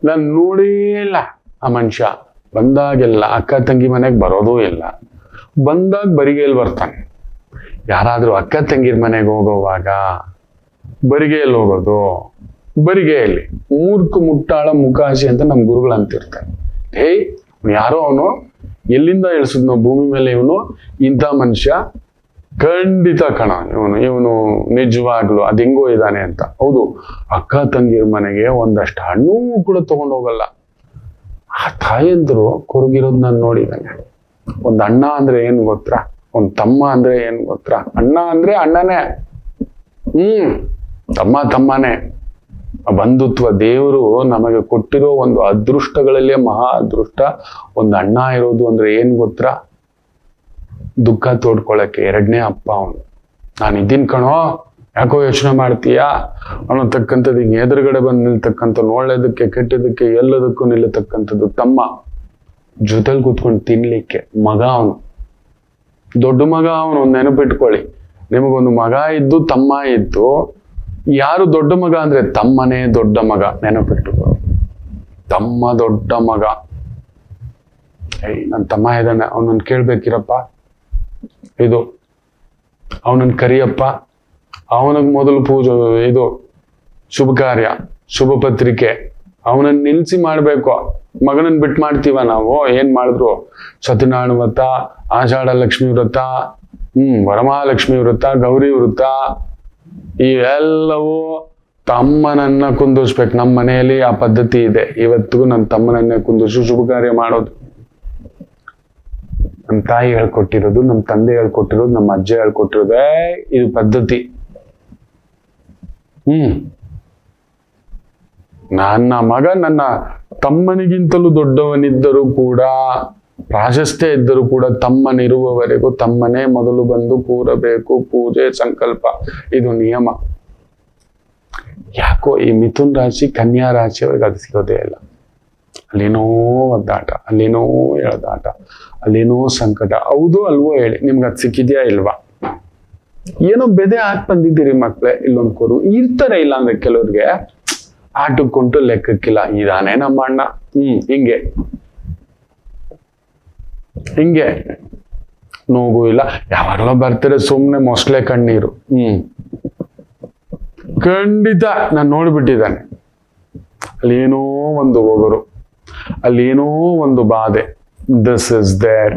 ನಾನು ನೋಡೇ ಇಲ್ಲ ಆ ಮನುಷ್ಯ, ಬಂದಾಗೆಲ್ಲ ಅಕ್ಕ ತಂಗಿ ಮನೆಗೆ ಬರೋದೂ ಇಲ್ಲ, ಬಂದಾಗ ಬರಿಗೇಲಿ ಬರ್ತಾನೆ. ಯಾರಾದ್ರೂ ಅಕ್ಕ ತಂಗಿರ ಮನೆಗೆ ಹೋಗೋವಾಗ ಬರಿಗೇಲಿ ಹೋಗೋದು, ಬರಿಗೆಯಲ್ಲಿ ಮೂರ್ಖ ಮುಟ್ಟಾಳ ಮುಖಾಶಿ ಅಂತ ನಮ್ ಗುರುಗಳು ಅಂತಿರ್ತಾರೆ. ಹೇಯ್, ಯಾರೋ ಅವನು ಎಲ್ಲಿಂದ ಇಳಿಸಿದ್ನೋ ಭೂಮಿ ಮೇಲೆ, ಇವನು ಇಂಥ ಮನುಷ್ಯ ಖಂಡಿತ ಕಣ, ಇವನು ನಿಜವಾಗ್ಲು ಅದ್ ಹೆಂಗೋ ಇದ್ದಾನೆ ಅಂತ. ಹೌದು, ಅಕ್ಕ ತಂಗಿರ ಮನೆಗೆ ಒಂದಷ್ಟು ಹಣ್ಣು ಕೂಡ ತಗೊಂಡು ಹೋಗಲ್ಲ. ಆ ತಾಯಂದ್ರು ಕೊರಗಿರೋದ್ ನಾನು ನೋಡಿದ್ದಾನೆ. ಒಂದ್ ಅಣ್ಣ ಅಂದ್ರೆ ಏನ್ ಗೊತ್ತಾ, ಒಂದ್ ತಮ್ಮ ಅಂದ್ರೆ ಏನ್ ಗೊತ್ತಾ? ಅಣ್ಣ ಅಂದ್ರೆ ಅಣ್ಣನೇ, ತಮ್ಮ ತಮ್ಮನೇ. ಬಂಧುತ್ವ ದೇವರು ನಮಗೆ ಕೊಟ್ಟಿರೋ ಒಂದು ಅದೃಷ್ಟಗಳಲ್ಲೇ ಮಹಾ ಅದೃಷ್ಟ. ಒಂದು ಅಣ್ಣ ಇರೋದು ಅಂದ್ರೆ ಏನ್ ಗೊತ್ತಾ? ದುಃಖ ತೋಡ್ಕೊಳಕ್ಕೆ ಎರಡನೇ ಅಪ್ಪ ಅವನು. ನಾನು ಇದ್ದೀನ್ ಕಣೋ, ಯಾಕೋ ಯೋಚನೆ ಮಾಡ್ತೀಯಾ ಅನ್ನೋತಕ್ಕಂಥದ್ದು, ಹಿಂಗೆ ಎದುರುಗಡೆ ಬಂದು ನಿಲ್ತಕ್ಕಂಥ, ಒಳ್ಳೆದಕ್ಕೆ ಕೆಟ್ಟದಕ್ಕೆ ಎಲ್ಲದಕ್ಕೂ ನಿಲ್ಲತಕ್ಕಂಥದ್ದು ತಮ್ಮ. ಜೊತೆಲಿ ಕೂತ್ಕೊಂಡು ತಿನ್ಲಿಕ್ಕೆ ಮಗ ಅವನು, ದೊಡ್ಡ ಮಗ ಅವನು. ನೆನಪಿಟ್ಕೊಳ್ಳಿ, ನಿಮಗೊಂದು ಮಗ ಇದ್ದು ತಮ್ಮ ಇದ್ದು, ಯಾರು ದೊಡ್ಡ ಮಗ ಅಂದ್ರೆ ತಮ್ಮನೇ ದೊಡ್ಡ ಮಗ. ನೆನಪಿಟ್ಟುಕೊಳ್ಳಿ, ತಮ್ಮ ದೊಡ್ಡ ಮಗ. ನನ್ನ ತಮ್ಮ ಇದ್ದಾನೆ, ಅವನನ್ನು ಕೇಳ್ಬೇಕಿರಪ್ಪ, ಇದು ಅವನನ್ನು ಕರಿಯಪ್ಪ, ಅವನಿಗೆ ಮೊದಲು ಪೂಜೆ, ಇದು ಶುಭ ಕಾರ್ಯ, ಶುಭ ಪತ್ರಿಕೆ, ಅವನನ್ನು ನಿಲ್ಸಿ ಮಾಡ್ಬೇಕು. ಮಗನನ್ನ ಬಿಟ್ಟು ಮಾಡ್ತೀವ ನಾವು? ಏನ್ ಮಾಡಿದ್ರು, ಸತ್ಯನಾರಾಯಣ ವ್ರತ, ಆಷಾಢ ಲಕ್ಷ್ಮಿ ವ್ರತ, ವರಮಹಾಲಕ್ಷ್ಮಿ ವ್ರತ, ಗೌರಿ ವ್ರತ, ಇವೆಲ್ಲವೂ ತಮ್ಮನನ್ನ ಕುಂದಿಸ್ಬೇಕು. ನಮ್ಮ ಮನೆಯಲ್ಲಿ ಆ ಪದ್ಧತಿ ಇದೆ ಇವತ್ತಿಗೂ. ನನ್ನ ತಮ್ಮನನ್ನೇ ಕುಂದಿಸು ಶುಭ ಕಾರ್ಯ ಮಾಡೋದು. ನಮ್ಮ ತಾಯಿ ಹೇಳ್ಕೊಟ್ಟಿರೋದು, ನಮ್ಮ ತಂದೆ ಹೇಳ್ಕೊಟ್ಟಿರೋದು, ನಮ್ಮ ಅಜ್ಜ ಹೇಳ್ಕೊಟ್ಟಿರೋದೇ ಇದು ಪದ್ಧತಿ. ನನ್ನ ಮಗ ನನ್ನ ತಮ್ಮನಿಗಿಂತಲೂ ದೊಡ್ಡವನಿದ್ದರೂ ಕೂಡ, ಪ್ರಾಶಸ್ತ್ಯ ಇದ್ದರೂ ಕೂಡ, ತಮ್ಮನಿರುವವರೆಗೂ ತಮ್ಮನೇ ಮೊದಲು ಬಂದು ಕೂರಬೇಕು. ಪೂಜೆ, ಸಂಕಲ್ಪ, ಇದು ನಿಯಮ. ಯಾಕೋ ಈ ಮಿಥುನ್ ರಾಶಿ, ಕನ್ಯಾ ರಾಶಿಯವರಿಗೆ ಅದು ಸಿಗೋದೇ ಇಲ್ಲ. ಅಲ್ಲೇನೋ ಒದ್ದಾಟ, ಅಲ್ಲೇನೋ ಎಳೆದಾಟ, ಅಲ್ಲೇನೋ ಸಂಕಟ. ಹೌದು ಅಲ್ವೋ ಹೇಳಿ, ನಿಮ್ಗೆ ಅದು ಸಿಕ್ಕಿದ್ಯಾ ಇಲ್ವಾ? ಏನೋ ಬೆದೆ ಹಾಕಿ ಬಂದಿದ್ದೀರಿ ಮಕ್ಳೇ. ಇಲ್ಲೊಂದು ಕೊರು ಇರ್ತಾರೆ, ಇಲ್ಲ ಅಂದ್ರೆ ಕೆಲವ್ರಿಗೆ ಆಟಕ್ಕುಂಟು ಲೆಕ್ಕಕ್ಕಿಲ್ಲ. ಇದಾನೆ ನಮ್ಮ ಅಣ್ಣ, ಹಿಂಗೆ ನೋವು ಇಲ್ಲ. ಯಾವಾಗಲೋ ಬರ್ತಾರೆ ಸುಮ್ನೆ ಮೊಸಳೆ ಕಣ್ಣೀರು. ಖಂಡಿತ ನಾನು ನೋಡ್ಬಿಟ್ಟಿದ್ದಾನೆ. ಅಲ್ಲೇನೋ ಒಂದು ಒಗರು, ಅಲ್ಲೇನೋ ಒಂದು ಬಾಧೆ. This is there.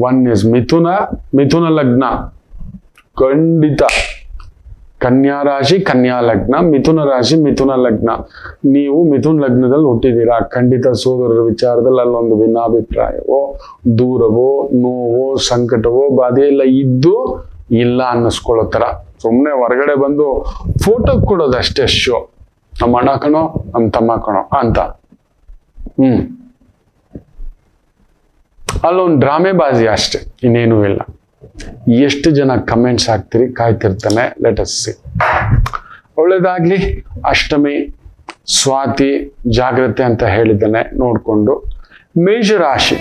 One is ಮಿಥುನ ಲಗ್ನ, ಖಂಡಿತ ಕನ್ಯಾ ರಾಶಿ, ಕನ್ಯಾ ಲಗ್ನ, ಮಿಥುನ ರಾಶಿ, ಮಿಥುನ ಲಗ್ನ. ನೀವು ಮಿಥುನ್ ಲಗ್ನದಲ್ಲಿ ಹುಟ್ಟಿದ್ದೀರಾ, ಖಂಡಿತ ಸೋದರರ ವಿಚಾರದಲ್ಲಿ ಅಲ್ಲೊಂದು ಭಿನ್ನಾಭಿಪ್ರಾಯವೋ, ದೂರವೋ, ನೋವೋ, ಸಂಕಟವೋ, ಬಾಧೆ ಎಲ್ಲ ಇದ್ದು ಇಲ್ಲ ಅನ್ನಿಸ್ಕೊಳ್ಳೋ ತರ ಸುಮ್ಮನೆ ಹೊರಗಡೆ ಬಂದು ಫೋಟೋ ಕೊಡೋದು ಅಷ್ಟೇ. ಶೋ, ನಮ್ಮ ಅಣ್ಣ ಕಣೋ, ನಮ್ಮ ತಮ್ಮ ಕಣೋ ಅಂತ. ಅಲ್ಲೊಂದು ಡ್ರಾಮೆ ಬಾಜಿ ಅಷ್ಟೇ, ಇನ್ನೇನೂ ಇಲ್ಲ. ಎಷ್ಟು ಜನ ಕಮೆಂಟ್ಸ್ ಹಾಕ್ತಿರಿ, ಕಾಯ್ತಿರ್ತಾನೆ. Let us see. ಒಳ್ಳೇದಾಗ್ಲಿ. ಅಷ್ಟಮಿ, ಸ್ವಾತಿ, ಜಾಗ್ರತೆ ಅಂತ ಹೇಳಿದ್ದಾನೆ, ನೋಡ್ಕೊಂಡು. ಮೇಷರಾಶಿ,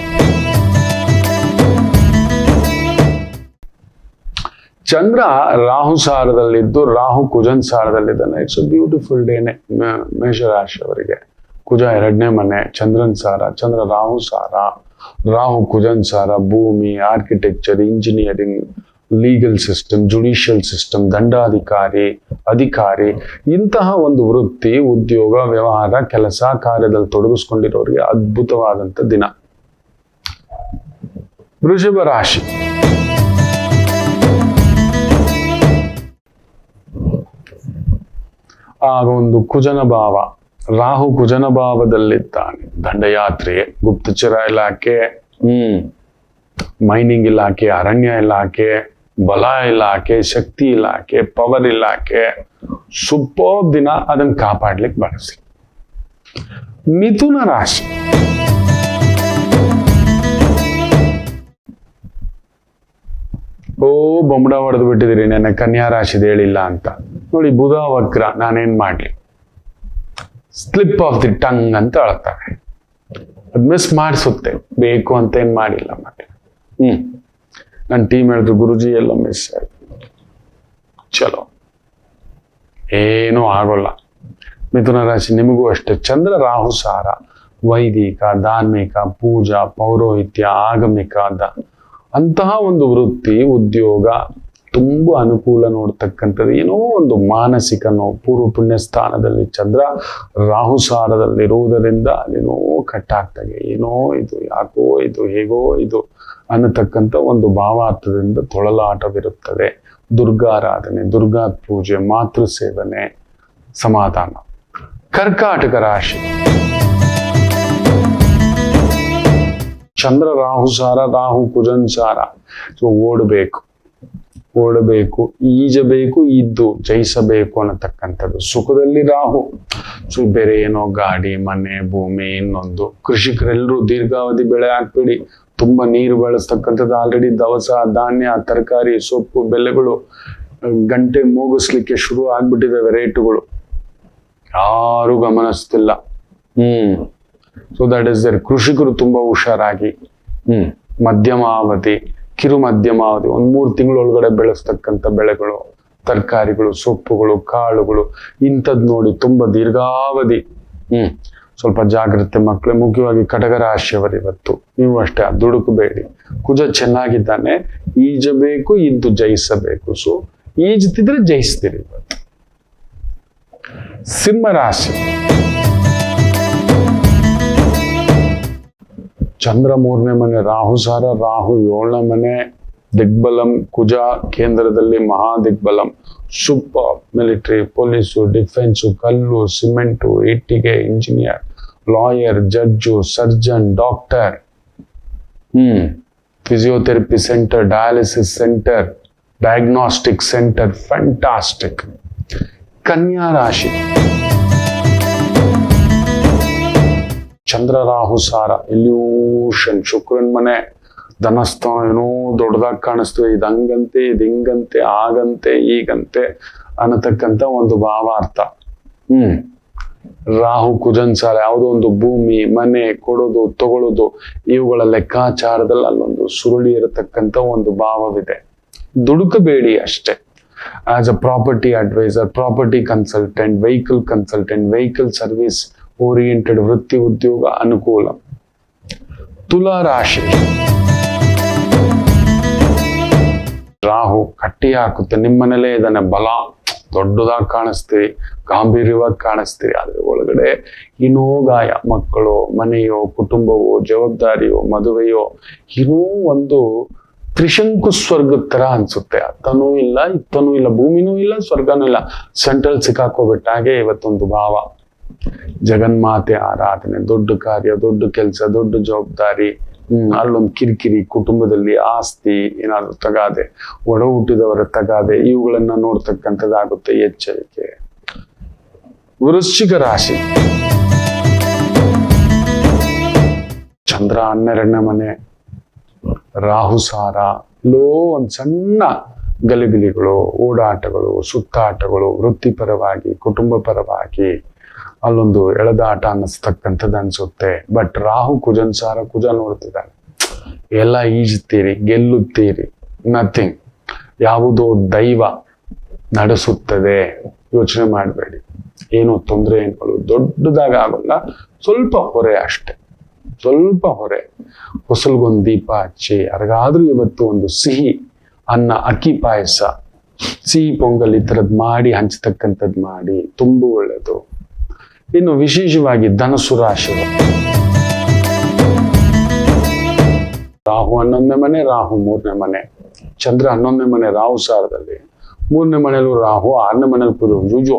ಚಂದ್ರ ರಾಹು ಸಾರದಲ್ಲಿದ್ದು ರಾಹು ಕುಜನ್ ಸಾರದಲ್ಲಿದ್ದಾನೆ. ಇಟ್ಸ್ ಅ ಬ್ಯೂಟಿಫುಲ್ ಡೇನೆ ಮೇಷರಾಶಿ ಅವರಿಗೆ. ಕುಜ 2ನೇ ಮನೆ, ಚಂದ್ರನ್ ಸಾರ, ಚಂದ್ರ ರಾಹು ಸಾರ, ರಾಹು ಕುಜನ್ ಸಾರ, ಭೂಮಿ, architecture, engineering, legal system, judicial system, ದಂಡಾಧಿಕಾರಿ, ಅಧಿಕಾರಿ, ಇಂತಹ ಒಂದು ವೃತ್ತಿ, ಉದ್ಯೋಗ, ವ್ಯವಹಾರ, ಕೆಲಸ ಕಾರ್ಯದಲ್ಲಿ ತೊಡಗಿಸ್ಕೊಂಡಿರೋರಿಗೆ ಅದ್ಭುತವಾದಂಥ ದಿನ. ವೃಷಭ ರಾಶಿ, ಆಗ ಒಂದು ಕುಜನ ಭಾವ, ರಾಹು ಕುಜನ ಭಾವದಲ್ಲಿದ್ದಾನೆ. ದಂಡಯಾತ್ರೆ, ಗುಪ್ತಚರ ಇಲಾಖೆ, ಮೈನಿಂಗ್ ಇಲಾಖೆ, ಅರಣ್ಯ ಇಲಾಖೆ, ಬಲ ಇಲಾಖೆ, ಶಕ್ತಿ ಇಲಾಖೆ, ಪವರ್ ಇಲಾಖೆ, ಸೂಪರ್ ದಿನ, ಅದನ್ನ ಕಾಪಾಡ್ಲಿಕ್ಕೆ ಬಳಸಿ. ಮಿಥುನ ರಾಶಿ, ಬೊಂಬಡ ಹೊಡೆದು ಬಿಟ್ಟಿದ್ದೀರಿ ನೆನ್ನೆ ಕನ್ಯಾ ರಾಶಿದ ಹೇಳಿಲ್ಲ ಅಂತ. ನೋಡಿ, ಬುಧ ವಕ್ರ, ನಾನೇನ್ ಮಾಡ್ಲಿ, ಸ್ಲಿಪ್ ಆಫ್ ದಿ ಟಂಗ್ ಅಂತ ಹೇಳ್ತಾರೆ. ಅದ್ ಮಿಸ್ ಮಾಡಿಸುತ್ತೆ, ಬೇಕು ಅಂತ ಏನ್ ಮಾಡಿಲ್ಲ ಮತ್ತೆ. ನನ್ನ ಟೀಮ್ ಹೇಳಿದ್ರು, ಗುರುಜಿ ಎಲ್ಲ ಮಿಸ್ ಆಯ್ತು. ಚಲೋ, ಏನೂ ಆಗೋಲ್ಲ. ಮಿಥುನ ರಾಶಿ ನಿಮಗೂ ಅಷ್ಟೇ. ಚಂದ್ರ ರಾಹು ಸಾರ, ವೈದಿಕ, ಧಾರ್ಮಿಕ, ಪೂಜಾ, ಪೌರೋಹಿತ್ಯ, ಆಗಮಿಕ ಅಂತಹ ಒಂದು ವೃತ್ತಿ, ಉದ್ಯೋಗ ತುಂಬಾ ಅನುಕೂಲ ನೋಡ್ತಕ್ಕಂಥದ್ದು. ಏನೋ ಒಂದು ಮಾನಸಿಕ ನೋವು. ಪೂರ್ವ ಪುಣ್ಯ ಸ್ಥಾನದಲ್ಲಿ ಚಂದ್ರ ರಾಹು ಸಾರದಲ್ಲಿರುವುದರಿಂದ ಅದೇನೋ ಕಟ್ಟಾಗ್ತಾಗೆ, ಏನೋ ಇದು, ಯಾಕೋ ಇದು, ಹೇಗೋ ಇದು ಅನ್ನತಕ್ಕಂಥ ಒಂದು ಭಾವಾರ್ಥದಿಂದ ತೊಳಲಾಟವಿರುತ್ತದೆ. ದುರ್ಗಾರಾಧನೆ, ದುರ್ಗಾ ಪೂಜೆ, ಮಾತೃ ಸೇವನೆ, ಸಮಾಧಾನ. ಕರ್ಕಾಟಕ ರಾಶಿ, ಚಂದ್ರ ರಾಹು ಸಾರ, ರಾಹು ಕುಜನ್ ಸಾರ. ಸೊ ಓಡಬೇಕು, ಈಜಬೇಕು, ಇದ್ದು ಜಯಿಸಬೇಕು ಅನ್ನತಕ್ಕಂಥದ್ದು. ಸುಖದಲ್ಲಿ ರಾಹು. ಸೊ ಬೇರೆ ಏನೋ ಗಾಡಿ, ಮನೆ, ಭೂಮಿ, ಇನ್ನೊಂದು. ಕೃಷಿಕರೆಲ್ಲರೂ ದೀರ್ಘಾವಧಿ ಬೆಳೆ ಹಾಕ್ಬೇಡಿ. ತುಂಬಾ ನೀರು ಬಳಸ್ತಕ್ಕಂಥದ್ದು. ಆಲ್ರೆಡಿ ದವಸ, ಧಾನ್ಯ, ತರಕಾರಿ, ಸೊಪ್ಪು ಬೆಲೆಗಳು ಗಂಟೆ ಮೂಗಿಸ್ಲಿಕ್ಕೆ ಶುರು ಆಗ್ಬಿಟ್ಟಿದ್ದಾವೆ. ರೇಟುಗಳು ಯಾರು ಗಮನಿಸ್ತಿಲ್ಲ. So that is there. ಕೃಷಿಕರು ತುಂಬಾ ಹುಷಾರಾಗಿ, ಮಧ್ಯಮಾವಧಿ, ಕಿರು ಮಧ್ಯಮಾವಧಿ, 1-3 ತಿಂಗಳೊಳಗಡೆ ಬೆಳೆಸ್ತಕ್ಕಂಥ ಬೆಳೆಗಳು, ತರಕಾರಿಗಳು, ಸೊಪ್ಪುಗಳು, ಕಾಳುಗಳು, ಇಂಥದ್ ನೋಡಿ ತುಂಬಾ ದೀರ್ಘಾವಧಿ. ಸ್ವಲ್ಪ ಜಾಗ್ರತೆ ಮಕ್ಕಳು, ಮುಖ್ಯವಾಗಿ ಕಟಕ ರಾಶಿಯವರು. ಇವತ್ತು ನೀವು ಅಷ್ಟೇ, ದುಡುಕಬೇಡಿ. ಕುಜ ಚೆನ್ನಾಗಿದ್ದಾನೆ, ಈಜಬೇಕು, ಇದ್ದು ಜಯಿಸಬೇಕು. ಸೊ ಈಜ್ತಿದ್ರೆ ಜಯಿಸ್ತೀರಿ ಇವತ್ತು. ಸಿಂಹ ರಾಶಿ, ಚಂದ್ರ 3ನೇ ಮನೆ, ರಾಹು ಸಾರ, ರಾಹು 7ನೇ ಮನೆ, ದಿಗ್ಬಲಂ. ಕುಜ ಕೇಂದ್ರದಲ್ಲಿ ಮಹಾ ದಿಗ್ಬಲಂ. ಸೂಪರ್. ಮಿಲಿಟರಿ, ಪೊಲೀಸು, ಡಿಫೆನ್ಸು, ಕಲ್ಲು, ಸಿಮೆಂಟು, ಇಟ್ಟಿಗೆ, engineer, lawyer, judge, surgeon, doctor, physiotherapy centre, dialysis centre, diagnostic centre. Fantastic. ಕನ್ಯಾ ರಾಶಿ, ಚಂದ್ರ ರಾಹು ಸಾರ, ಇಲ್ಯೂಷನ್. ಶುಕ್ರನ್ ಮನೆ, ಧನಸ್ಥಾನ. ಏನೋ ದೊಡ್ಡದಾಗಿ ಕಾಣಿಸ್ತದೆ, ಇದು ಹಂಗಂತೆ, ಇದು ಹಿಂಗಂತೆ, ಆಗಂತೆ, ಈಗಂತೆ ಅನ್ನತಕ್ಕಂಥ ಒಂದು ಭಾವಾರ್ಥ. ರಾಹು ಕುಜನ್ ಸಾರ, ಯಾವುದೋ ಒಂದು ಭೂಮಿ, ಮನೆ ಕೊಡೋದು, ತಗೊಳ್ಳೋದು, ಇವುಗಳ ಲೆಕ್ಕಾಚಾರದಲ್ಲಿ ಅಲ್ಲೊಂದು ಸುರುಳಿ ಇರತಕ್ಕಂಥ ಒಂದು ಭಾವವಿದೆ. ದುಡುಕಬೇಡಿ ಅಷ್ಟೇ. As a property advisor, property consultant, vehicle service oriented ವೃತ್ತಿ, ಉದ್ಯೋಗ ಅನುಕೂಲ. ತುಲಾ ರಾಶಿ, ರಾಹು ಕಟ್ಟಿ ಹಾಕುತ್ತೆ. ನಿಮ್ಮನೇಲೇ ಇದನ್ನ ಬಲ, ದೊಡ್ಡದಾಗಿ ಕಾಣಿಸ್ತೀರಿ, ಗಾಂಭೀರ್ಯವಾಗಿ ಕಾಣಿಸ್ತೀರಿ. ಆದ್ರೆ ಒಳಗಡೆ ಏನೋ ಗಾಯ. ಮಕ್ಕಳು, ಮನೆಯೋ, ಕುಟುಂಬವೋ, ಜವಾಬ್ದಾರಿಯೋ, ಮದುವೆಯೋ, ಏನೋ ಒಂದು ತ್ರಿಶಂಕು ಸ್ವರ್ಗದ ತರ ಅನ್ಸುತ್ತೆ. ಅತ್ತನೂ ಇಲ್ಲ, ಇತ್ತನೂ ಇಲ್ಲ, ಭೂಮಿನೂ ಇಲ್ಲ, ಸ್ವರ್ಗನೂ ಇಲ್ಲ, ಸೆಂಟ್ರಲ್ ಸಿಕ್ಕಾಕೋಬಿಟ್ಟಾಗೆ ಇವತ್ತೊಂದು ಭಾವ. ಜಗನ್ಮಾತೆ ಆರಾಧನೆ, ದೊಡ್ಡ ಕಾರ್ಯ, ದೊಡ್ಡ ಕೆಲಸ, ದೊಡ್ಡ ಜವಾಬ್ದಾರಿ, ಅಲ್ಲೊಂದು ಕಿರಿಕಿರಿ, ಕುಟುಂಬದಲ್ಲಿ ಆಸ್ತಿ ಏನಾದ್ರು ತಗಾದೆ, ಒಡ ಹುಟ್ಟಿದವರ ತಗಾದೆ, ಇವುಗಳನ್ನ ನೋಡ್ತಕ್ಕಂಥದ್ದಾಗುತ್ತೆ. ಎಚ್ಚರಿಕೆ. ವೃಶ್ಚಿಕ ರಾಶಿ, ಚಂದ್ರ 12ನೇ ಮನೆ, ರಾಹು ಸಾರ. ಲೋ ಒಂದ್ ಸಣ್ಣ ಗಲಿಬಿಲಿಗಳು, ಓಡಾಟಗಳು, ಸುತ್ತಾಟಗಳು, ವೃತ್ತಿಪರವಾಗಿ, ಕುಟುಂಬ ಪರವಾಗಿ ಅಲ್ಲೊಂದು ಎಳೆದಾಟ ಅನ್ನಿಸ್ತಕ್ಕಂಥದ್ದು ಅನ್ಸುತ್ತೆ. ಬಟ್ ರಾಹು ಕುಜನ್ ಸಾರ, ಕುಜ ನೋಡ್ತಿದ್ದಾನೆ. ಎಲ್ಲ ಈಜ್ತೀರಿ, ಗೆಲ್ಲುತ್ತೀರಿ. ನಥಿಂಗ್. ಯಾವುದೋ ದೈವ ನಡೆಸುತ್ತದೆ, ಯೋಚನೆ ಮಾಡಬೇಡಿ. ಏನು ತೊಂದರೆ ಏನ್ಗಳು ದೊಡ್ಡದಾಗ ಆಗೋಲ್ಲ, ಸ್ವಲ್ಪ ಹೊರೆ ಅಷ್ಟೆ, ಸ್ವಲ್ಪ ಹೊರೆ. ಹೊಸಲ್ಗೊಂದು ದೀಪ ಹಚ್ಚಿ, ಯಾರಿಗಾದ್ರೂ ಇವತ್ತು ಒಂದು ಸಿಹಿ ಅನ್ನ, ಅಕ್ಕಿ ಪಾಯಸ, ಸಿಹಿ ಪೊಂಗಲ್ ಈ ಥರದ್ದು ಮಾಡಿ ಹಂಚತಕ್ಕಂಥದ್ದು ಮಾಡಿ, ತುಂಬ ಒಳ್ಳೆಯದು. ಇನ್ನು ವಿಶೇಷವಾಗಿ ಧನಸ್ಸು ರಾಶಿ, ರಾಹು 11ನೇ ಮನೆ, ರಾಹು 3ನೇ ಮನೆ, ಚಂದ್ರ 11ನೇ ಮನೆ ರಾಹು ಸಾರದಲ್ಲಿ, 3ನೇ ಮನೆಯಲ್ಲೂ ರಾಹು, 6ನೇ ಮನೆಯಲ್ಲಿ ಕುರು. ಜುಜು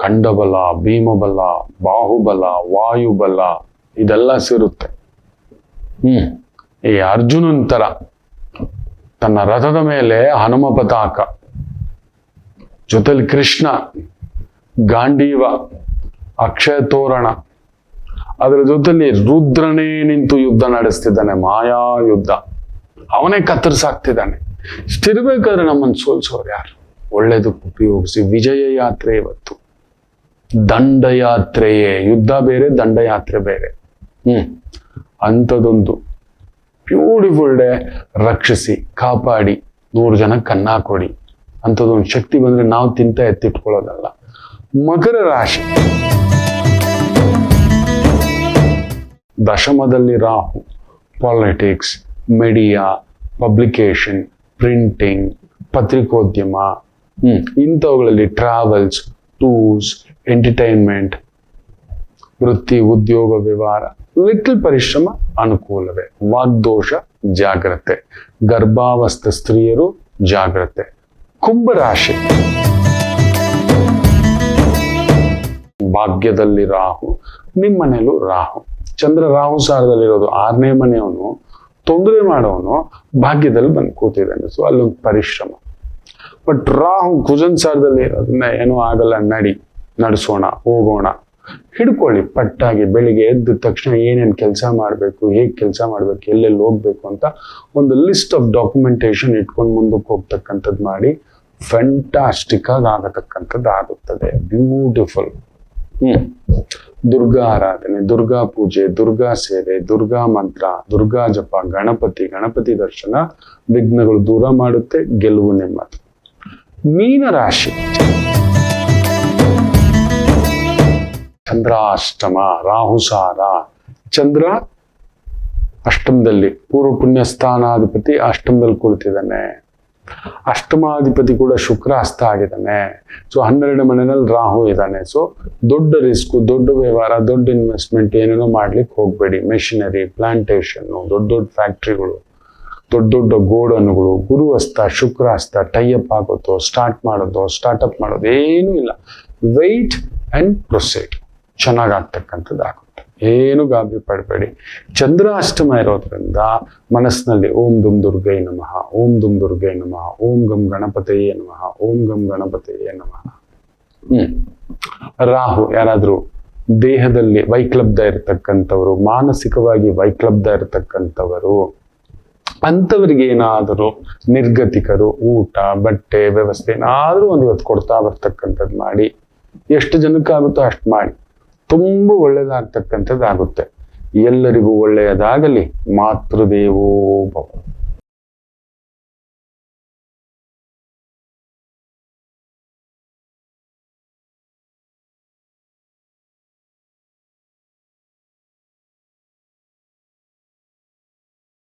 ಖಂಡಬಲ, ಭೀಮಬಲ, ಬಾಹುಬಲ, ವಾಯುಬಲ ಇದೆಲ್ಲ ಸೇರುತ್ತೆ. ಈ ಅರ್ಜುನನ್ ತರ ತನ್ನ ರಥದ ಮೇಲೆ ಹನುಮ ಪತಾಕ, ಜೊತೆಲಿ ಕೃಷ್ಣ, ಗಾಂಡೀವ, ಅಕ್ಷಯ ತೋರಣ, ಅದರ ಜೊತೆಲಿ ರುದ್ರನೇ ನಿಂತು ಯುದ್ಧ ನಡೆಸ್ತಿದ್ದಾನೆ, ಮಾಯಾ ಯುದ್ಧ. ಅವನೇ ಕತ್ತರಿಸಾಕ್ತಿದ್ದಾನೆ. ಇಷ್ಟಿರ್ಬೇಕಾದ್ರೆ ನಮ್ಮನ್ನು ಸೋಲ್ಸೋರು ಯಾರು? ಒಳ್ಳೇದಕ್ಕೆ ಉಪಯೋಗಿಸಿ ವಿಜಯ ಯಾತ್ರೆ ಇವತ್ತು. ದಂಡಯಾತ್ರೆಯೇ, ಯುದ್ಧ ಬೇರೆ, ದಂಡಯಾತ್ರೆ ಬೇರೆ. ಅಂಥದ್ದೊಂದು ಬ್ಯೂಟಿಫುಲ್ ಡೇ. ರಕ್ಷಿಸಿ, ಕಾಪಾಡಿ, 100 ಜನಕ್ಕೆ ಅನ್ನ ಕೊಡಿ. ಅಂಥದ್ದೊಂದು ಶಕ್ತಿ ಬಂದ್ರೆ ನಾವು ತಿಂತ ಎತ್ತಿಟ್ಕೊಳ್ಳೋದಲ್ಲ. ಮಕರ ರಾಶಿ, ದಶಮದಲ್ಲಿ Rahu. Politics, media, publication, printing, ಪತ್ರಿಕೋದ್ಯಮ, ಇಂಥವುಗಳಲ್ಲಿ ಟ್ರಾವೆಲ್ಸ್, ಟೂರ್ಸ್, ಎಂಟರ್ಟೈನ್ಮೆಂಟ್, ವೃತ್ತಿ, ಉದ್ಯೋಗ, ವ್ಯವಹಾರ, ಲಿಟಲ್ ಪರಿಶ್ರಮ ಅನುಕೂಲವೇ. ವಾಗ್ದೋಷ ಜಾಗ್ರತೆ. ಗರ್ಭಾವಸ್ಥ ಸ್ತ್ರೀಯರು ಜಾಗ್ರತೆ. ಕುಂಭರಾಶಿ, ಭಾಗ್ಯದಲ್ಲಿ ರಾಹು, ನಿಮ್ಮನೇಲೂ ರಾಹು. ಚಂದ್ರ ರಾಹು ಸಾರದಲ್ಲಿರೋದು 6ನೇ ಮನೆಯವನು, ತೊಂದರೆ ಮಾಡೋನು ಭಾಗ್ಯದಲ್ಲಿ ಬಂದು ಕೂತಿದ್ದಾನೆ. ಸೊ ಅಲ್ಲೊಂದು ಪರಿಶ್ರಮ. ಬಟ್ ರಾಹು ಕುಜನ್ ಸಾರದಲ್ಲಿ ಇರೋದನ್ನ ಏನೂ ಆಗಲ್ಲ, ನಡೆಸೋಣ, ಹೋಗೋಣ, ಹಿಡ್ಕೊಳ್ಳಿ ಪಟ್ಟಾಗಿ. ಬೆಳಿಗ್ಗೆ ಎದ್ದ ತಕ್ಷಣ ಏನೇನು ಕೆಲಸ ಮಾಡಬೇಕು, ಹೇಗೆ ಕೆಲಸ ಮಾಡಬೇಕು, ಎಲ್ಲೆಲ್ಲಿ ಹೋಗ್ಬೇಕು ಅಂತ ಒಂದು ಲಿಸ್ಟ್ ಆಫ್ ಡಾಕ್ಯುಮೆಂಟೇಶನ್ ಇಟ್ಕೊಂಡು ಮುಂದಕ್ಕೆ ಹೋಗ್ತಕ್ಕಂಥದ್ದು ಮಾಡಿ ಫ್ಯಾಂಟಾಸ್ಟಿಕ್ ಆಗಿ ಆಗತಕ್ಕಂಥದ್ದು ಆಗುತ್ತದೆ. ಬ್ಯೂಟಿಫುಲ್. ದುರ್ಗಾ ಆರಾಧನೆ, ದುರ್ಗಾ ಪೂಜೆ, ದುರ್ಗಾ ಸೇವೆ, ದುರ್ಗಾ ಮಂತ್ರ, ದುರ್ಗಾ ಜಪ, ಗಣಪತಿ ದರ್ಶನ ವಿಘ್ನಗಳು ದೂರ ಮಾಡುತ್ತೆ. ಗೆಲುವು ನೆಮ್ಮದಿ. ಮೀನರಾಶಿ, ಚಂದ್ರಾಷ್ಟಮ, ರಾಹುಸಾರ. ಚಂದ್ರ ಅಷ್ಟಮದಲ್ಲಿ, ಪೂರ್ವ ಪುಣ್ಯ ಸ್ಥಾನಾಧಿಪತಿ ಅಷ್ಟಮದಲ್ಲಿ ಕುಳಿತಿದ್ದಾನೆ. ಅಷ್ಟಮಾಧಿಪತಿ ಕೂಡ ಶುಕ್ರ ಹಸ್ತ ಆಗಿದ್ದಾನೆ. ಸೊ 12 ಮನೆಯಲ್ಲಿ ರಾಹು ಇದ್ದಾನೆ. ಸೊ ದೊಡ್ಡ ರಿಸ್ಕ್, ದೊಡ್ಡ ವ್ಯವಹಾರ, ದೊಡ್ಡ ಇನ್ವೆಸ್ಟ್ಮೆಂಟ್ ಏನೇನೋ ಮಾಡ್ಲಿಕ್ಕೆ ಹೋಗ್ಬೇಡಿ. ಮೆಷಿನರಿ, ಪ್ಲಾಂಟೇಶನ್, ದೊಡ್ಡ ಫ್ಯಾಕ್ಟ್ರಿಗಳು, ದೊಡ್ಡ ಗೋಡನ್ಗಳು, ಗುರು ಹಸ್ತ, ಶುಕ್ರ ಹಸ್ತ, ಟೈಅಪ್ ಆಗೋದು, ಸ್ಟಾರ್ಟ್ಅಪ್ ಮಾಡೋದು ಏನೂ ಇಲ್ಲ. Weight and proceed. ಚೆನ್ನಾಗಾಗ್ತಕ್ಕಂಥದ್ದು ಆಗುತ್ತೆ. ಏನು ಗಾಬರಿ ಪಡಬೇಡಿ. ಚಂದ್ರ ಅಷ್ಟಮ ಇರೋದ್ರಿಂದ ಮನಸ್ಸಿನಲ್ಲಿ ಓಂ ದುಂ ದುರ್ಗೈ ನಮಃ, ಓಂ ದುಂ ದುರ್ಗೈ ನಮಃ, ಓಂ ಗಂ ಗಣಪತಿಯೇ ನಮಃ, ಓಂ ಗಂ ಗಣಪತಿಯೇ ನಮಃ. ರಾಹು ಯಾರಾದ್ರೂ ದೇಹದಲ್ಲಿ ವೈಕ್ಲಬ್ಧ ಇರತಕ್ಕಂಥವ್ರು, ಮಾನಸಿಕವಾಗಿ ವೈಕ್ಲಬ್ಧ ಇರತಕ್ಕಂಥವರು, ಅಂಥವ್ರಿಗೆ ಏನಾದರೂ ನಿರ್ಗತಿಕರು ಊಟ, ಬಟ್ಟೆ ವ್ಯವಸ್ಥೆ ಏನಾದರೂ ಒಂದು ಇವತ್ತು ಕೊಡ್ತಾ ಬರ್ತಕ್ಕಂಥದ್ದು ಮಾಡಿ. ಎಷ್ಟು ಜನಕ್ಕಾಗುತ್ತೋ ಅಷ್ಟು ಮಾಡಿ. ತುಂಬ ಒಳ್ಳೆಯದಾಗ್ತಕ್ಕಂಥದ್ದು ಆಗುತ್ತೆ. ಎಲ್ಲರಿಗೂ ಒಳ್ಳೆಯದಾಗಲಿ. ಮಾತೃದೇವೋ ಭವ.